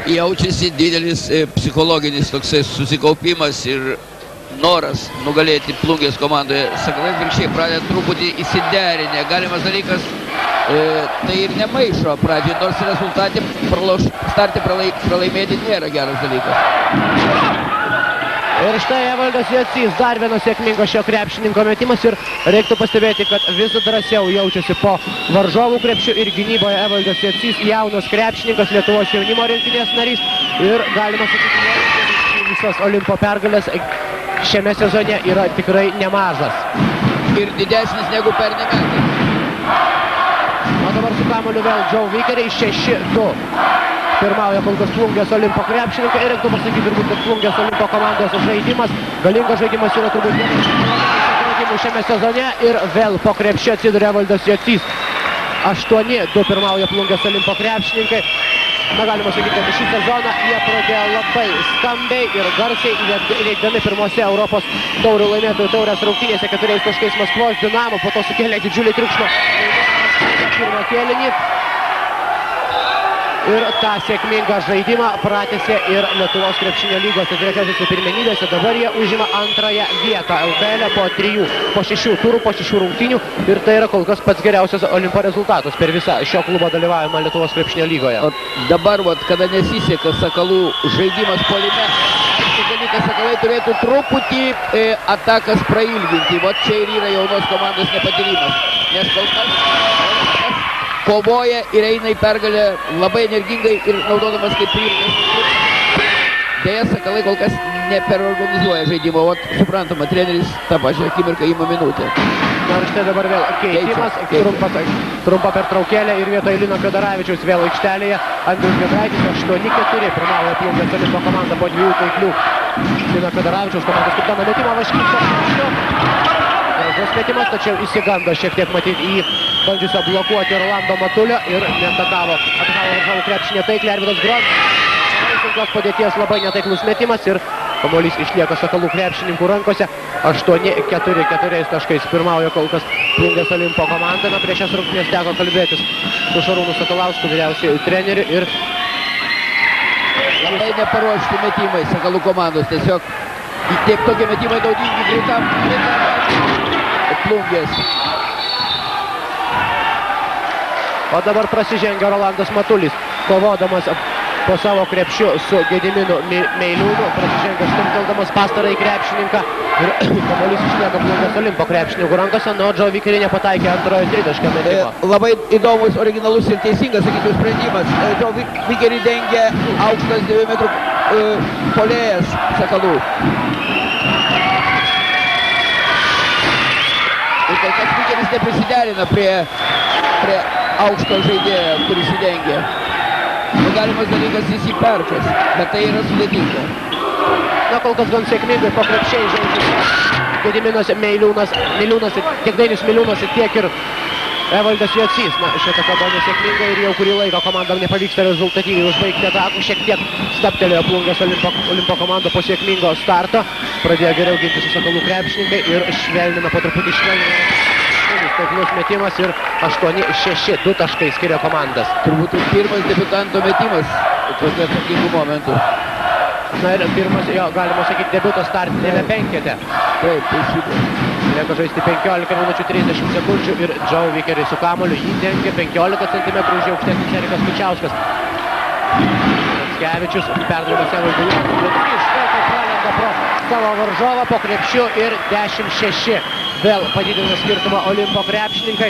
Jaučiasi didelis psichologinis toksai susikaupimas ir noras nugalėti Plungės komandoje. Sakalai virkščiai pradeda truputį įsiderinę. Galimas dalykas, tai ir nemaišo pradžioje, nors rezultatė startį pralaimėti nėra geras dalykas. Ir štai Evaldas Jocys, dar vienas sėkmingas šio krepšininko metimas ir reiktų pastebėti, kad vis drąsiau jaučiasi po varžovų krepšių ir gynyboje Evaldas Jocys, jaunas krepšininkas, Lietuvos jaunimo rinktinės narys ir galima sakyti, visas Olimpo pergalės šiame sezone yra tikrai nemažas. Ir didesnis negu pernai metai. O dabar su kamuoliu vėl Joe Vickery, 6-2. Pirmauja kol kas Plungės Olimpo krepšininkai ir reiktų pasakyti turbūt, kad Plungės Olimpo komandos žaidimas, galingas žaidimas yra turbūt vienas žaidimų šiame sezone ir vėl po krepšio atsiduria Evaldas Jocys. 8-2 pirmauja Plungės Olimpo krepšininkai. Na, galima sakyti, kad šį sezoną jie pradėjo labai skambiai ir garsiai įveikdami pirmose Europos taurių laimėtojų taurės rungtynėse 4 taškais Maskvos Dinamo, po to sukėlė didžiulį triukšmą pirmą kėlinį. Ir tą sėkmingą žaidimą pratęsė ir Lietuvos krepšinio lygos trečiosiose pirmenybėse. Dabar jie užima antrąją vietą LKL po 6 turų, po 6 rungtynių. Ir tai yra kol kas pats geriausias Olimpo rezultatas per visą šio klubo dalyvavimą Lietuvos krepšinio lygoje. O dabar, kada nesiseka Sakalų žaidimas puolime, dalykas, Sakalai turėtų truputį atakas prailginti. Vat čia ir yra jaunos komandos nepatyrimas. Nes kol kas kovoja ir eina į pergalę labai energingai ir naudodamas kaip priimtas. Deja, Sakalai kol kas neperorganizuoja žaidimo. O suprantama, treneris tą pačią akimirką ima minutę. Na ir štai dabar vėl keitimas, trumpa pertraukėlė ir vietoj Lino Fedaravičiaus vėl aikštelėje. Andrius Giedraitis 8-4 pirmauja Plungės Olimpo komanda po 2 taiklių. Lino Fedaravičiaus komandos kapitono metimo Vaškyčio. Gražus metimas, tačiau įsigando šiek tiek matyti į bandžiusio blokuoti Rolando Matulio ir neatakavo varžovų krepšinio taikliai Arvydas Grons. Sunkios padėties labai netaiklus metimas ir kamuolys išlieka Sakalų krepšininkų rankose. 8-4 taškais pirmauja kol kas Plungės Olimpo komanda. Na, prieš šias rungtynes teko kalbėtis su Šarūnu Sakalausku, vyriausiuoju treneriu ir labai neparuošti metimai Sakalų komandos. Tiesiog tiek tokie metimai naudingi greitam Plungės. O dabar prasižengia Rolandas Matulis, kovodamas po savo krepšiu su Gediminu Meiliūnu, prasižengia stumteldamas pastarąjį krepšininką ir kamuolys išlieka Plungės Olimpo krepšininkų rankose, o Joe Vickery nepataikė antrojo tritaškio metimo. Labai įdomus, originalus ir teisingas, sakyčiau, sprendimas. Joe Vickery dengia aukštas 9 metrų puolėjas Sakalų. Ir kol kas Vickeris neprisiderina prie aukšto žaidėjo, kuris įdengia. Galimas dalykas jis įperkas, bet tai yra sudėtinga. Na, kol kas gan sėkmingai po krepšiai žaidžia Gediminas Meiliūnas, tiek Dainius Meiliūnas, tiek ir Evaldas Jocys. Na, šitą kalbą nesėkmingai ir jau kurį laiką komandam nepavyksta rezultatyviai užbaigti atakų. Šiek tiek stabtelėjo Plungės Olimpo komanda po sėkmingo starto. Pradėjo geriau ginti su Sakalų krepšininkai ir švelnina po truputį taiklus metimas ir 8-6, 2 taškai skiria komandas. Turbūt pirmas debiutanto metimas tokiu atsakingų momentų. Na ir pirmas, jo, galima sakyti, debiutas startinėme penkete. Taip, teisybė. Lieka žaisti 15 minučių 30 sekundžių ir Joe Vickery su kamuoliu jį dengia 15 cm už aukštesnis Erikas Kučiauskas. Skevičius perdavimas Evaldui Jocysui. Iš karto pralenda pro savo varžovą po krepšiu ir 10-6. Vėl padidina skirtumą Olimpo krepšininkai.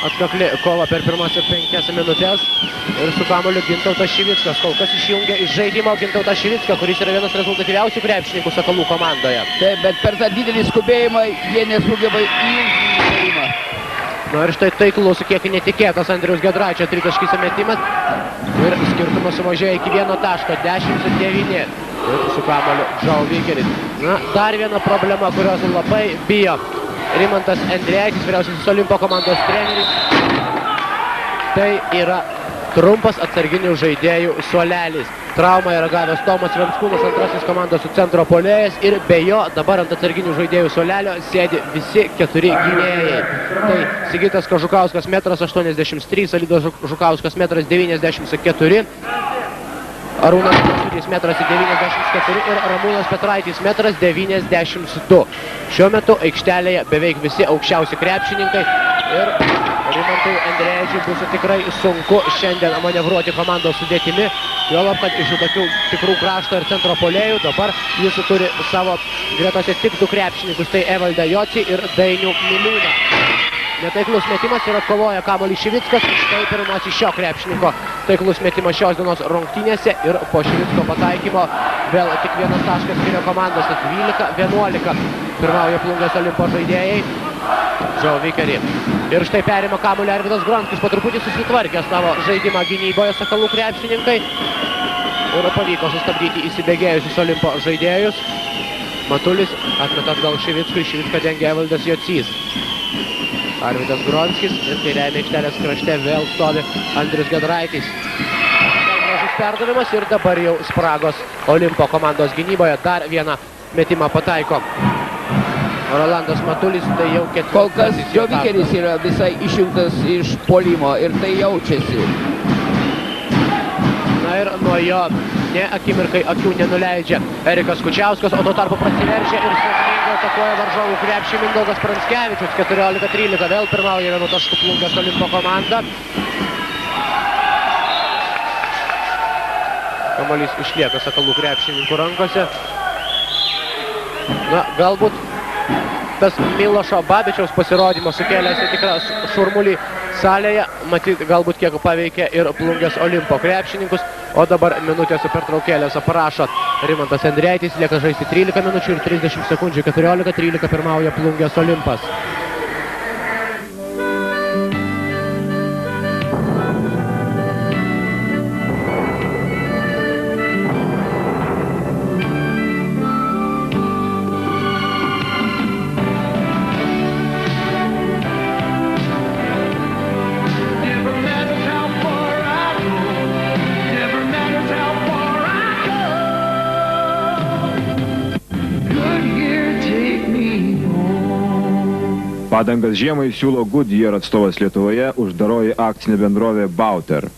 Atkakli kova per pirmasias 5 minutės. Ir su kamuoliu Gintautas Šivickas. Kol kas išjungia iš žaidimo Gintautą Šivicką, kuris yra vienas rezultatyviausių krepšininkų Sakalų komandoje. Taip, bet per tą didelį skubėjimą jie nesugeba įjungti žaidimą. Na ir štai taiklus, kiek netikėtas Andriaus Giedraičio tritaškis metimas. Ir skirtumas sumažėjo iki 1 taško, 10-9. Ir su kamuoliu Joe Vickery. Na, dar viena problema, kurios labai bijo Rimantas Endrejaitis, vyriausiasis Olimpo komandos treneris. Tai yra trumpas atsarginių žaidėjų suolelis. Traumą yra gavęs Tomas Venskūnas, antrasis komandos su centro puolėjas ir be jo dabar ant atsarginių žaidėjų suolelio sėdi visi 4 gynėjai. Tai Sigitas Kažukauskas 1,83 m, Alidas Žukauskas 1,94 m. Arūnas Kęstutis 1,94 m ir Ramūnas Petraitis 1,92 m. Šiuo metu aikštelėje beveik visi aukščiausi krepšininkai ir Rimantui Endrėžiui bus tikrai sunku šiandien manevruoti komandos sudėtimi. Juolab, kad iš tokių tikrų krašto ir centro puolėjų dabar jis turi savo gretose tik 2 krepšininkus, tai Evaldą Jocį ir Dainių Miliūną. Netaiklus metimas ir atkovoja kamuolį Šivickas, štai pirmasis šio krepšininko taiklus metimas šios dienos rungtynėse ir po Šivicko pataikymo vėl tik 1 taškas skiria komandos, 12-11 pirmauja Plungės Olimpo žaidėjai. Joe Vickery. Ir štai perima kamuolį Arvydas Gronskis, po truputį susitvarkė savo žaidimą gynyboje Sakalų krepšininkai ir pavyko sustabdyti įsibėgėjusius Olimpo žaidėjus. Matulis atmeta atgal Šivickui, Šivicką dengia Evaldas Jocys. Arvydas Gronskis ir kairiajame aikštelės krašte vėl stovi Andrius Giedraitis. Gražus perdavimas ir dabar jau spragos Olimpo komandos gynyboje. Dar vieną metimą pataiko Rolandas Matulis, tai jau ketvirtasis. Kol kas Joe Vickeris yra visai išjungtas iš puolimo ir tai jaučiasi. Na ir nuo jo ne akimirkai akių nenuleidžia Erikas Kučiauskas, o tuo tarpu prasiveržia ir sėkmingai atakuoja varžovų krepšį Mindaugas Pranskevičius. 14-13 vėl pirmauja 1 tašku Plungės Olimpo komanda. Kamuolys išlieka Sakalų krepšininkų rankose. Na, galbūt tas Milošo Babičiaus pasirodymas sukėlė tikrą šurmulį salėje, matyt, galbūt kiek paveikė ir Plungės Olimpo krepšininkus, o dabar minutės pertraukėlės aprašo Rimantas Endrėtis, lieka žaisti 13 minučių ir 30 sekundžių, 14-13 pirmauja Plungės Olimpas. Padangas žiemai siūlo Goodyear atstovas Lietuvoje, uždaroji akcinė bendrovė Bauter.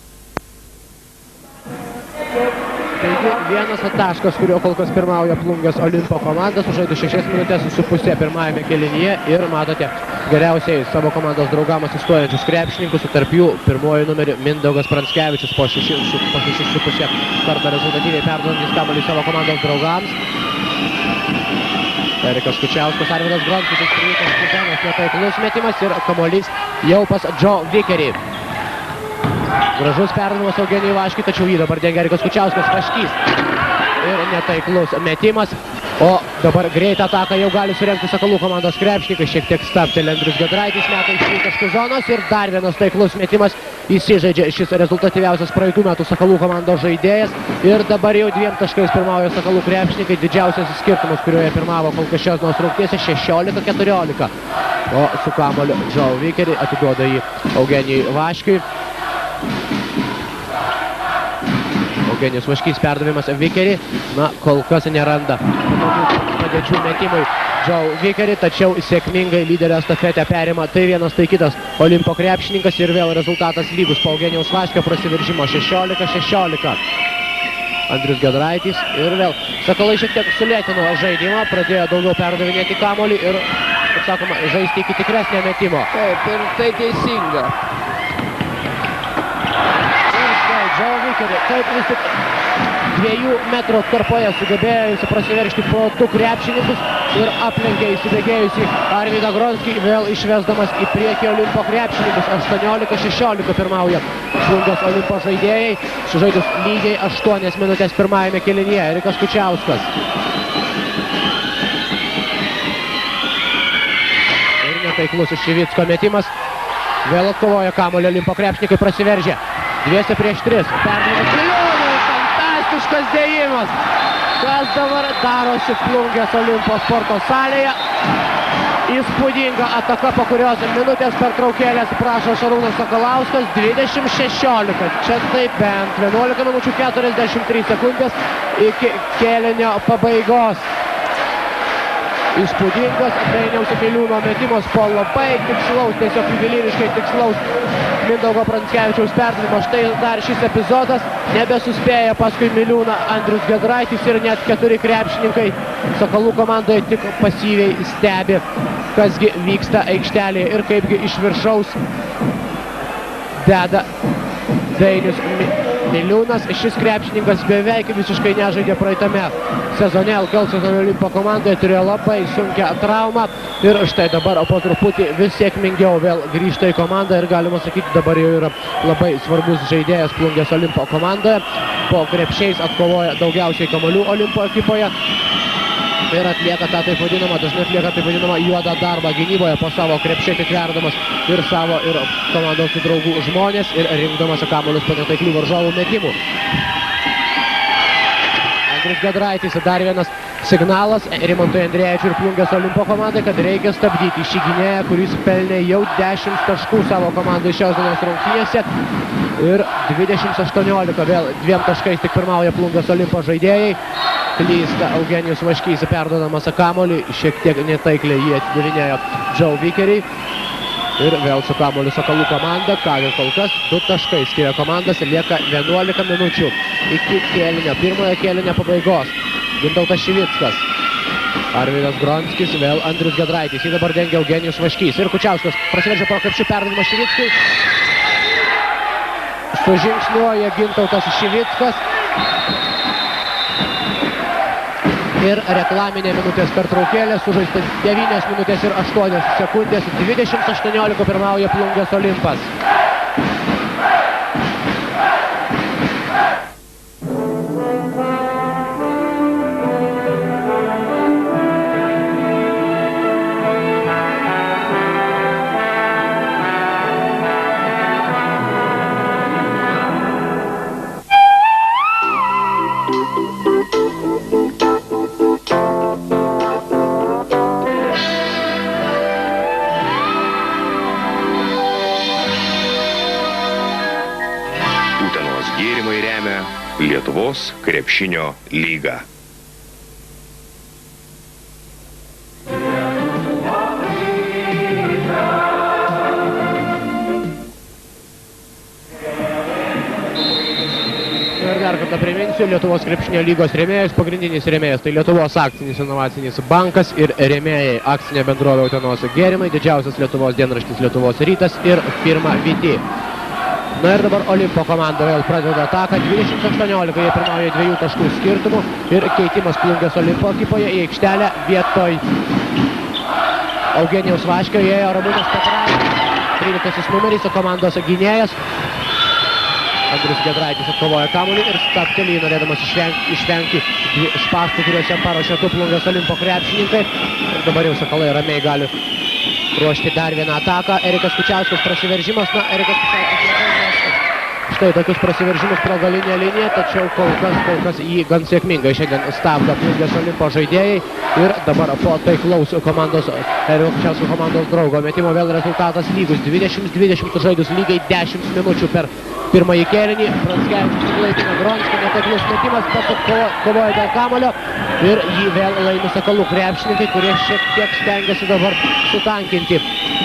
Taigi 1 taškas, kurio kol kas pirmauja Plungės Olimpo komanda, sužaidė 6 minutės su pusė pirmajame kėlinyje ir matote geriausiai savo komandos draugams įstojančius krepšininkus, tarp jų pirmuoju numeriu Mindaugas Pranskevičius po 6,5 kartą rezultatyviai perduodantis kamuolį savo komandos draugams. Erikas Kučiauskas, Arvydas Gronskis, išprilykęs Kuzenas, netaiklus metimas ir kamuolys jau pas Joe Vickery. Gražus perdavimas Eugenijui Vaškiui, tačiau jį dabar dengia Erikas Kučiauskas, Vaškys. Ir netaiklus metimas, o dabar greitą ataką jau gali surengti Sakalų komandos krepšininkai, šiek tiek stabteli Andrius Giedraitis, meta iš tritaškių zonos ir dar vienas taiklus metimas. Įsižaidžia šis rezultatyviausias praeitų metų Sakalų komandos žaidėjas ir dabar jau 2 taškais pirmauja Sakalų krepšininkai, didžiausias skirtumas, kurioje pirmavo kol kas šios dienos rungtynėse 16-14. O su kamuoliu Joe Vickery atiduoda jį Eugenijui Vaškiui. Eugenijus Vaškys perdavimas Vickery, na kol kas neranda padėčių metimui Joe Vickery, tačiau sėkmingai lyderio estafetę perima tai vienas, tai kitas Olimpo krepšininkas ir vėl rezultatas lygus po Eugenijaus Vaškio prasiveržimo 16-16. Andrius Giedraitis ir vėl Sakalai šiek tiek sulėtino žaidimą, pradėjo daugiau perdavinėti kamuolį ir, kaip sakoma, žaisti iki tikresnio metimo. Taip, ir tai teisinga. Ir štai Joe Vickery, taip vis tik 2 metrų atkarpoje sugebėjo prasiveržti pro 2 krepšininkus ir aplenkė įsibėgėjusi Arvydą Gronskį, vėl išvesdamas į priekį Olimpo krepšininkus. 18-16 pirmauja Plungės Olimpo žaidėjai, sužaidus lygiai 8 minutės pirmajame kėlinyje. Erikas Kučiauskas. Ir netaiklus iš Šivicko metimas. Vėl atkovoja kamuolį Olimpo krepšininkai, prasiveržė. 2 prieš 3. Perdavimas Miliūnui, fantastiškas dėjimas. Kas dabar darosi Plungės Olimpo sporto salėje? Įspūdinga ataka, po kurios minutės pertraukėlės prašo Šarūnas Sakalauskas. 20-16. Čia taip bent 11 minučių 43 sekundės iki kėlinio pabaigos. Įspūdingas Dainiaus Miliūno metimas po labai tikslaus, tiesiog juveliriškai tikslaus Mindaugo Pranckevičiaus perdavimo. Štai dar šis epizodas. Nebesuspėja paskui Miliūną Andrius Giedraitis ir net 4 krepšininkai Sakalų komandoje tik pasyviai stebi, kasgi vyksta aikštelėje ir kaipgi iš viršaus deda Dainius Miliūnas. Šis krepšininkas beveik visiškai nežaidė praeitame sezone. LKL sezono Olimpo komandoje turėjo labai sunkią traumą ir štai dabar po truputį vis sėkmingiau vėl grįžta į komandą ir galima sakyti dabar jau yra labai svarbus žaidėjas Plungės Olimpo komandoje. Po krepšiais atkovoja daugiausiai kamuolių Olimpo ekipoje ir atlieka tą taip vadinamą, dažnai atlieka taip vadinamą juodą darbą gynyboje, po savo krepšį atitverdamas ir savo ir komandos draugų žmonės ir rinkdamas kamuolius po netaiklių varžovų metimų. Andrius Giedraitis, dar vienas signalas Rimantui Andrėjačiui ir Plungės Olimpo komandai, kad reikia stabdyti šį gynėją, kuris pelnė jau 10 taškų savo komandai šios dienos rungtynėse ir 20-18 vėl 2 taškais tik pirmauja Plungės Olimpo žaidėjai. Klysta Eugenijus Vaškys perduodamas kamuolį, šiek tiek netaikliai jį atidavinėjo Joe Vikeriai. Ir vėl su kamuoliu Sakalų komanda, kągi kol kas 2 taškai skiria komandas ir lieka 11 minučių iki kėlinio, pirmojo kėlinio pabaigos. Gintautas Šivickas, Arvydas Gronskis, vėl Andrius Giedraitis, jį dabar dengia Eugenijus Vaškys ir Kučiauskas prasiveržia pro krepšių perdavimą Šivickui. Sužingsniuoja Gintautas Šivickas. Ir reklaminė minutės pertraukėlė, sužaista 9 minutės ir 8 sekundės, 20-18 pirmauja Plungės Olimpas. Lietuvos krepšinio lyga. Ir dar kartą priminsiu, Lietuvos krepšinio lygos rėmėjas, pagrindinis rėmėjas, tai Lietuvos akcinis inovacinis bankas ir rėmėjai akcinė bendrovė Utenos gėrimai, didžiausias Lietuvos dienraštis Lietuvos rytas ir firma Viti. Na ir dabar Olimpo komanda vėl pradeda ataką, 20-18 jie pirmauja 2 taškų skirtumų ir keitimas Plungės Olimpo ekipoje į aikštelę vietoj Eugenijaus Vaškio įėjo Ramūnas Petraitis, 13 numeris, komandos gynėjas. Andrius Giedraitis atkovoja kamuolį ir stabteli, norėdamas išvengti spąstų, kuriuos jam paruošė Plungės Olimpo krepšininkai. Ir dabar jau Sakalai ramiai gali ruošti dar vieną ataką. Erikas Kučiauskas prasiveržimas, na, Erikas Kučiauskas štai tokius prasiveržimus pro galinę liniją, tačiau kol kas jį gan sėkmingai šiandien stabdo Plungės Olimpo žaidėjai ir dabar po taiklaus komandos, Eriko Kučiausko komandos draugo metimo vėl rezultatas lygus, 20-20 žaidus lygiai 10 minučių per pirmąjį kėlinį. Pranckevičius suklaidina Gronskį, netaiklus metimas, pats kovoja dėl kamuolio ir jį vėl laimi Sakalų krepšininkai, kurie šiek tiek stengiasi dabar sutankinti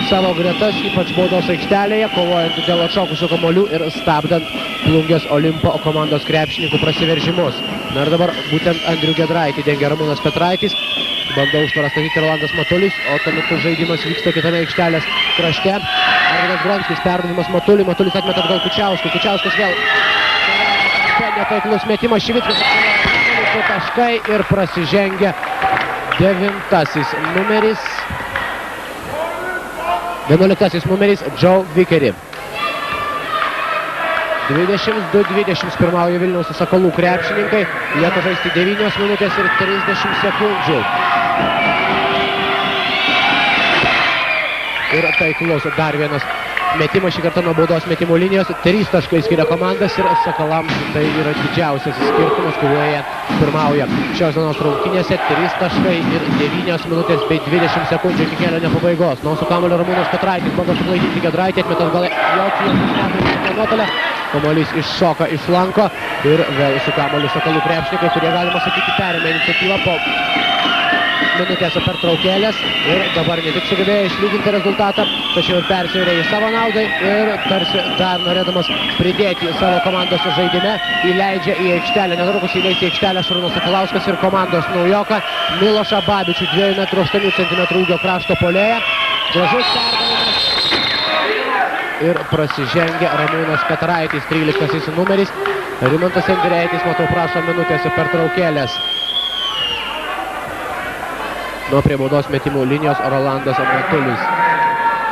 savo gretas, ypač baudos aikštelėje, kovojant dėl atšokusių kamuolių ir stabdant Plungės Olimpo komandos krepšininkų prasiveržimus. Na ir dabar būtent Andrių Giedraitį dengia Ramūnas Petraitis, bando užtvarą statyti Rolandas Matulis, o tuo metu žaidimas vyksta kitame aikštelės krašte. Arvydas Gronskis perdavimas Matuliui, Matulis atmeta atgal Kučiauskui, Kučiauskas vėl netaiklus metimas, Šivickas 2 taškai ir prasižengia 9 numeris. 11 numeris Joe Vikeri. 22-20 pirmauja Vilniaus Sakalų krepšininkai. Lieka žaisti 9 minutės ir 30 sekundžių. Ir taiklus dar vienas metimas, šį kartą nuo baudos metimų linijos. 3 taškai skiria komandas ir Sakalams tai yra didžiausias skirtumas, kurioje pirmauja šios dienos rungtynėse. 3 taškai ir 9 minutės bei 20 sekundžių iki kėlinio pabaigos. Nuo su kamuolio Ramūnas Petraitis bando suklaidinti Giedraitį, atmeta atgal nuotolę. Kamuolys iššoka iš flanko ir vėl su kamuoliu Sakalų krepšininkai, kurie galima sakyti perėmė iniciatyvą po minutės pertraukėlės ir dabar ne tik sugebėjo išlyginti rezultatą, tačiau ir persivėrė į savo naudai ir tarsi dar norėdamas pridėti savo komandos žaidime įleidžia į aikštelę, netrukus įleis į aikštelę Šarūnas Sakalauskas ir komandos naujoką Milošą Babičių, 2,8 cm ūgio krašto puolėją. Gražus perdavimas ir prasižengia Ramūnas Petraitis, 13 numeris. Rimantas Endreitis, matau, prašo minutės pertraukėlės. Nuo prie baudos metimų linijos Rolandas Matulis.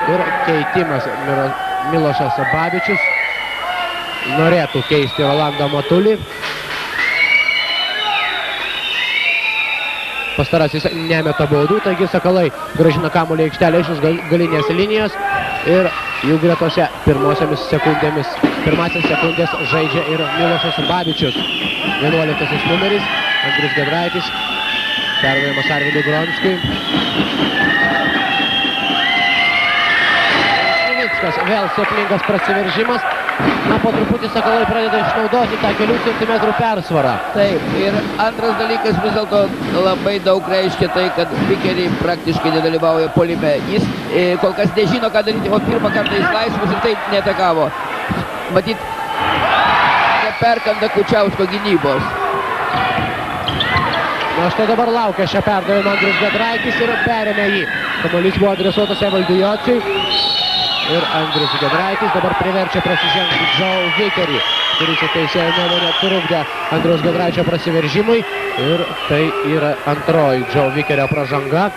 Ir keitimas Milošas Babičius norėtų keisti Rolandą Matulį. Pastarasis nemeta baudų, taigi Sakalai grąžina kamuolį aikštelę iš galinės linijos ir jų gretose pirmasis sekundės žaidžia ir Milošas Babičius. 11 numeris, Andrius Giedraitis. Perdavimas Arvydui Gronskiui. Šivickas, vėl sėkmingas prasiveržimas. Na, po truputį Sakalai pradeda išnaudoti tą kelių centimetrų persvarą. Taip, ir antras dalykas vis dėlto labai daug reiškia tai, kad Vikeriai praktiškai nedalyvauja puolime. Jis kol kas nežino, ką daryti, o pirmą kartą jis laisvus ir taip netakavo. Matyt, neperkanda Kučiausko gynybos. Na, štai dabar laukia šią perdavimą Andrius Giedraitis ir perėmė jį. Kamuolys buvo adresuotas Evaldui Jociui. Ir Andrius Giedraitis dabar priverčia prasižengti Joe Vikerį, kuris teisėjo nuomonę trukdė Andriaus Giedraičio prasiveržimui. Ir tai yra antroji Joe Vikerio pražanga.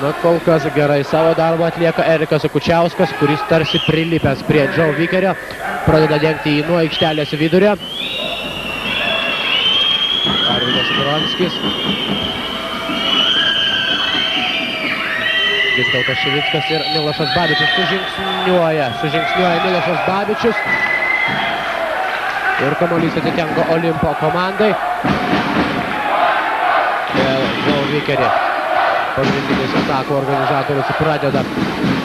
Na, kol kas gerai savo darbą atlieka Erikas Kučiauskas, kuris tarsi prilipęs prie Joe Vikerio. Pradeda dengti jį nuo aikštelės vidurio. Arvydas Gronskis. Gintautas Šivickas ir Milošas Babičius sužingsniuoja Milošas Babičius. Ir kamuolys atitenka Olimpo komandai. Vėl Joe Vikerį, pagrindinis atakų organizatorius, pradeda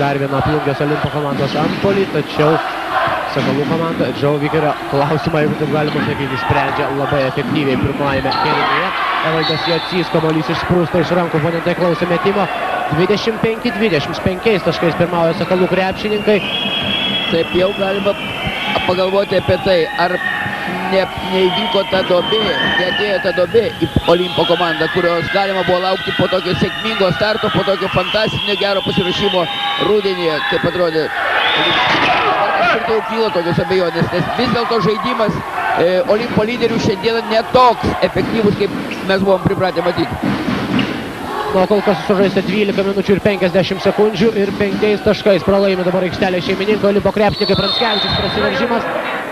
dar vieną Plungės Olimpo komandos antpuolį, tačiau Sakalų komanda Joe Vikerio klausimą, jeigu taip galima sakyti, sprendžia labai efektyviai pirmajame kėlinyje. Evaldas Jocys, kamuolys išsprūsta iš rankų, oponentai klausė metimo. 25 taškais pirmauja Sakalų krepšininkai. Taip, jau galima pagalvoti apie tai, ar neįvyko ta dobė, neatėjo ta dobė į Olimpo komandą, kurios galima buvo laukti po tokio sėkmingo starto, po tokio fantastinio gero pasiruošimo rudenį, kaip atrodė. Kažkur jau kyla tokios abejonės, nes vis dėlto žaidimas Olimpo lyderių šiandieną netoks efektyvus, kaip mes buvom pripratę matyti. Na, kol kas sužaista 12 minučių ir 50 sekundžių ir 5 taškais pralaimi dabar aikštelė šeimininko Olimpo krepšininkai. Pranskevičius prasiveržimas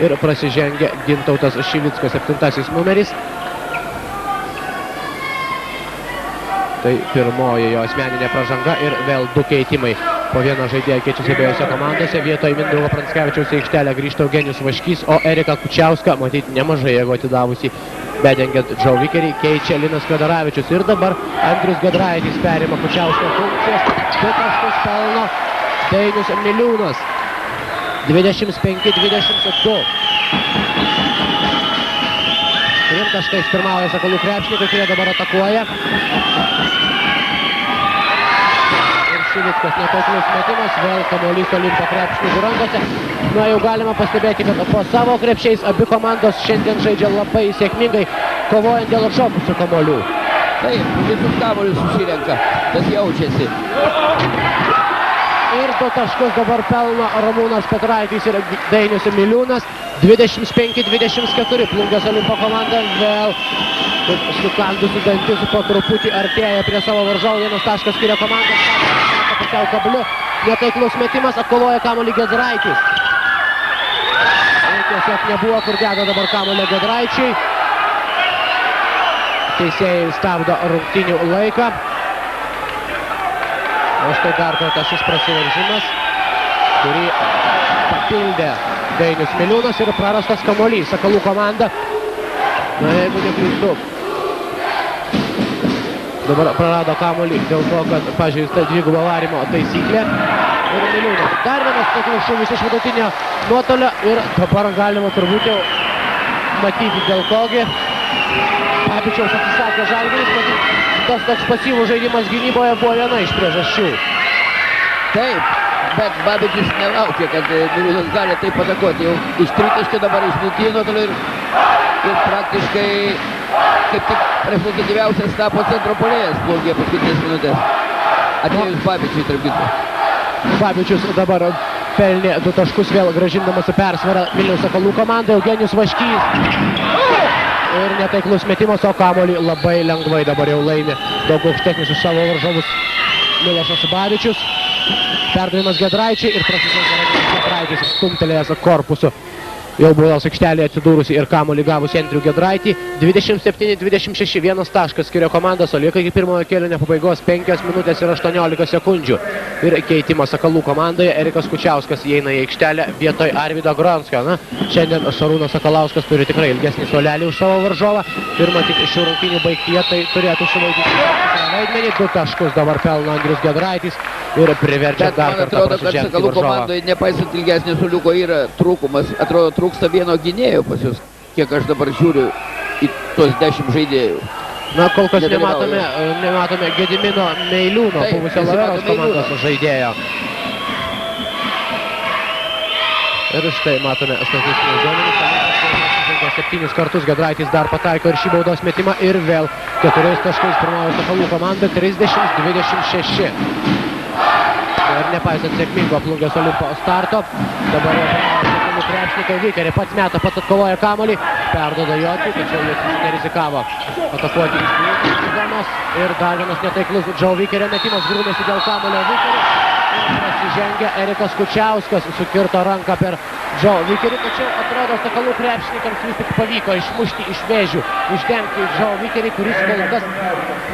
ir prasižengia Gintautas Šivickas, 7 numeris. Tai pirmoji jo asmeninė pražanga ir vėl 2 keitimai. Po vieną žaidėją keičiasi abiejose komandose. Vietoje Mindaugo Pranskevičiaus į aikštelę grįžta Eugenijus Vaškys, o Eriką Kučiauską, matyti nemažai jėgų atidavusi bedengiant Joe Vikerį, keičia Linas Kvedaravičius. Ir dabar Andrius Giedraitis perima Kučiausko funkcijas. 2 taškus pelno Dainius Miliūnas. 25-22. 3 taškais pirmauja Sakalų krepšininkai, kurie dabar atakuoja. Šivickas netaiklus metimas, vėl kamuolys Olimpo krepšininkų rankose. Na, jau galima pastebėti, kad po savo krepšiais abi komandos šiandien žaidžia labai sėkmingai, kovojant dėl atšokusių kamuolių. Taip, visus kamuolius susirenka, tas jaučiasi. Ir 2 taškus dabar pelno Ramūnas Petraitis ir Dainius Miliūnas. 25-24 Plungės Olimpo komanda vėl sukandusi dantis po truputį artėja prie savo varžovų. 1 taškas skiria komandos. Pusiau kabliu, netaiklus metimas, atkovoja kamuolį Giedraitis. Tiesiog nebuvo, kur deda dabar kamuolį Giedraičiui. Teisėjai stabdo rungtynių laiką. O štai dar kartą šis prasiveržimas, kurį papildė Dainius Miliūnas ir prarastas kamuolys. Sakalų komanda, na, jeigu neklystu, dabar prarado kamuolį dėl to, kad pažeista dvigubo varymo taisyklė. Ir Miliūnas. Dar vienas taiklus šūvis iš vidutinio nuotolio ir dabar galima turbūt jau matyti dėl kogi. Babičiaus atsisakė Žalgiris, matyti tas toks pasyvus žaidimas gynyboje buvo viena iš priežasčių. Taip, bet Babičius nelaukė, kad Miliūnas gali taip atakuoti. Jau iš tritaškio dabar iš vidutinio nuotolio ir praktiškai kaip tik rezultatyviausias tapo centro puolėjas Plungėje paskutinės minutės. Atėjus Babičiui tarp kitko. Babičius dabar pelnė 2 taškus, vėl grąžindamas persvarą Vilniaus Sakalų komandai. Eugenijus Vaškys. Ir netaiklus metimas, o kamuolį labai lengvai dabar jau laimi. Daug aukštesnis už savo varžovus Milošas Babičius. Perdavimas Giedraičiui ir prasidės Giedraitis stumtelėjęs korpusu. Jau baudos aikštelėje atsidūrusi ir kamuolį gavusi Andrių Giedraitį. 27-26, 1 taškas skiria komandos, o lieka iki pirmojo kėlinio pabaigos 5 minutės ir 18 sekundžių. Ir keitimas Sakalų komandoje. Erikas Kučiauskas įeina į aikštelę vietoj Arvydo Gronskio. Na, šiandien Šarūnas Sakalauskas turi tikrai ilgesnį suolelį už savo varžovą. Ir matyt, šių rungtynių baigtyje tai turėtų suvaidinti vaidmenį. 2 taškus dabar pelno Andrius Giedraitis ir priverčia dar kartą prasižengti varžovą. Sakalų komandoje, nepaisant ilgesnio suoliuko, yra trūkumas. Atrodo, trūksta vieno gynėjo pas jūs, kiek aš dabar žiūriu į tuos 10 žaidėjų. Na, kol kas nematome Gedimino Meiliūno, buvusio Laveros komandos žaidėjo. Ir štai matome statistinius duomenis. 7 kartus Giedraitis dar pataiko ir šį baudos metimą ir vėl 4 taškais pirmauja Sakalų komanda 30-26. Ir nepaisant sėkmingo Plungės Olimpo starto, dabar jau krepšininkai Vikerį pats meta, pats atkovoja kamuolį, perduoda Jotį, tačiau jis nerizikavo atakuoti iš 2 zonos. Ir dar vienas netaiklus Džau Vikerio metimas, grūmėsi dėl kamuolio Vikerį. Ir prasižengia Erikas Kučiauskas, sukirto ranką per Džau Vikerį, tačiau atrodo Sakalų krepšininkams vis tik pavyko išmušti iš vėžių, išdengti Džau Vikerį, kuris kol kas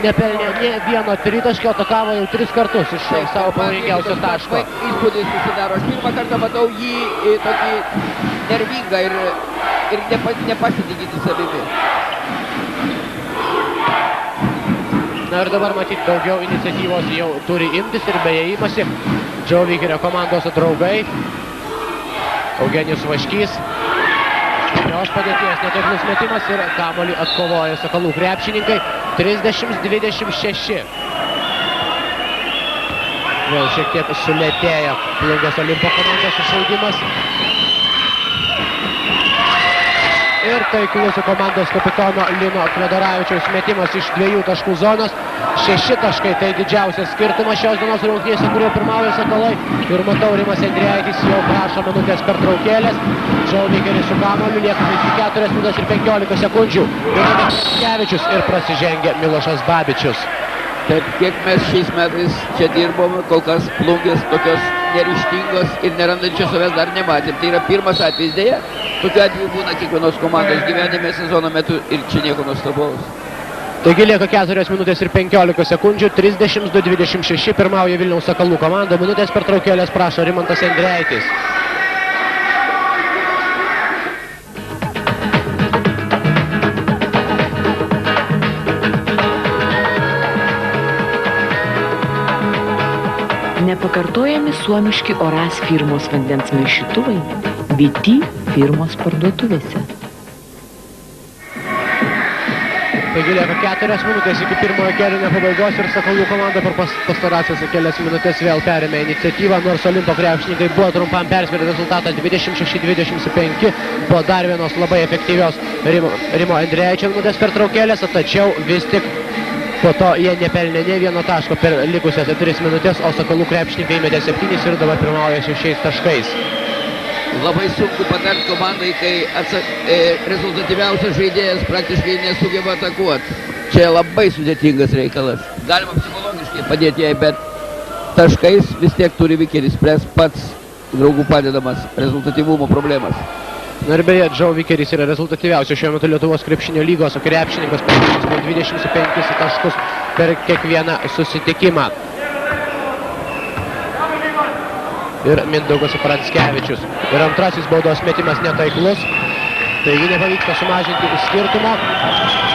nepelnė nė vieno tritaškio, atakavo jau 3 kartus iš savo pavojingiausio taško. Įspūdis susidaro. Aš pirmą kartą matau jį tokį nervingą ir nepasitikintį savimi. Na ir dabar matyt daugiau iniciatyvos jau turi imtis ir beje imasi Džau Vikerio komandos draugai. Eugenijus Vaškys. Jos padėties netaiklus metimas ir kamuolį atkovoja Sakalų krepšininkai 30-26. Vėl šiek tiek sulėtėja Plungės Olimpo komandos žaidimas. Ir taiklus komandos kapitono Lino Kvedaravičiaus metimas iš 2 taškų zonos. 6 taškai, tai didžiausias skirtumas šios dienos rungtynėse, kurio pirmauja Sakalai. Ir matau, Rimas Endrijaitis jau prašo minutės pertraukėlės. Džau Vikeris su kamuoliu, lieka 4 minutės ir 15 sekundžių. Kevičius ir prasižengia Milošas Babičius. Taip, kiek mes šiais metais čia dirbom, kol kas Plungės tokios neryžtingos ir nerandančios savęs dar nematėm. Tai yra pirmas atvejis dėja. Tokiu atveju būna kiekvienos komandos gyvenime sezono metu ir čia nieko nuostabaus. Taigi lieka 4 minutės ir 15 sekundžių, 32-26 pirmauja Vilniaus Sakalų komanda. Minutės pertraukėlės prašo Rimantas Endrijaitis. Nepakartojami suomiški Oras firmos vandens maišytuvai Vity firmos parduotuvėse. Taigi lieka 4 minutės iki pirmojo kėlinio pabaigos ir Sakalų komanda per pastarąsias kelias minutės vėl perėmė iniciatyvą, nors Olimpo krepšininkai buvo trumpam persvėrę rezultatą 26-25 po dar vienos labai efektyvios Rimo Endrijaičio minutės pertraukėlės, tačiau vis tik po to jie nepelnė nė vieno taško per likusias 3 minutės, o Sakalų krepšininkai įmetė 7 ir dabar pirmauja 6 taškais. Labai sunku patarti komandai, kai rezultatyviausias žaidėjas praktiškai nesugeba atakuoti. Čia labai sudėtingas reikalas. Galima psichologiškai padėti jai, bet taškais vis tiek turi Vikeris spręs pats draugų padedamas rezultatyvumo problemas. Na ir beje, Džau Vikeris yra rezultatyviausias šiuo metu Lietuvos krepšinio lygos, o krepšininkas pelnęs po 25 taškus per kiekvieną susitikimą. Ir Mindaugas Pranskevičius. Ir antrasis baudos metimas netaiklus. Taigi nepavyksta sumažinti skirtumo.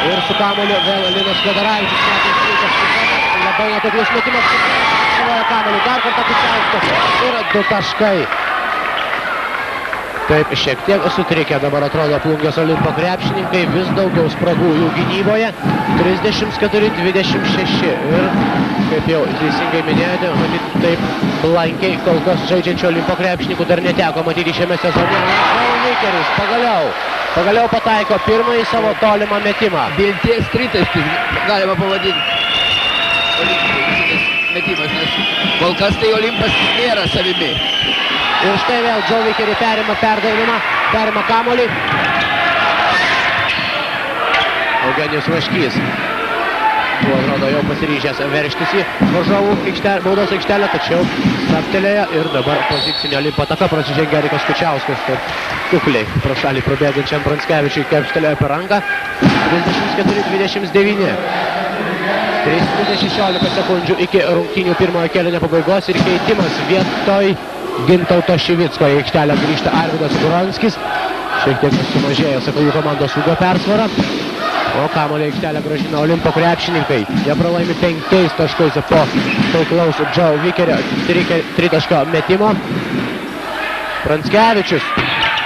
Ir su kamuoliu vėl Linas Kvedaravičius. Labai netaiklus metimas. Kamuoliu dar kartą Kučiauskas. Ir 2 taškai. Taip, šiek tiek sutrikę dabar atrodo Plungės Olimpo krepšininkai, vis daugiau spragų jų gynyboje. 34-26 ir, kaip jau teisingai minėjote, matyti taip blankiai kol kas žaidžiančio Olimpo krepšininkų dar neteko matyti šiame sezone. Vikeris pagaliau pataiko pirmąjį savo tolimą metimą. Vilties tritaškis galima pavadinti. Olimpinis metimas, nes kol kas tai Olimpas nėra savimi. Ir štai vėl Joe Vikerį perima kamuolį. Eugenijus Vaškys buvo, atrodo, jau pasiryžęs verštis į varžovų baudos aikštelę, tačiau stabtelėjo ir dabar pozicinė Olimpo ataka prasižengė Erikas Kučiauskas. Kukliai pro šalį prabėgančiam Pranckevičiui kepštelėjo per ranką. 34-29. 3:16 sekundžių iki rungtynių pirmojo kėlinio pabaigos ir keitimas vietoj Gintauto Šivicko. Į aikštelę grįžta Arvydas Guronskis. Šiek tiek sumažėjo Sakalų komandos ūgio persvarą. O kamuolį aikštelę grąžina Olimpo krepšininkai. Jie pralaimi 5 taškais po taiklaus Joe Vikerio tritaškio metimo. Pranckevičius.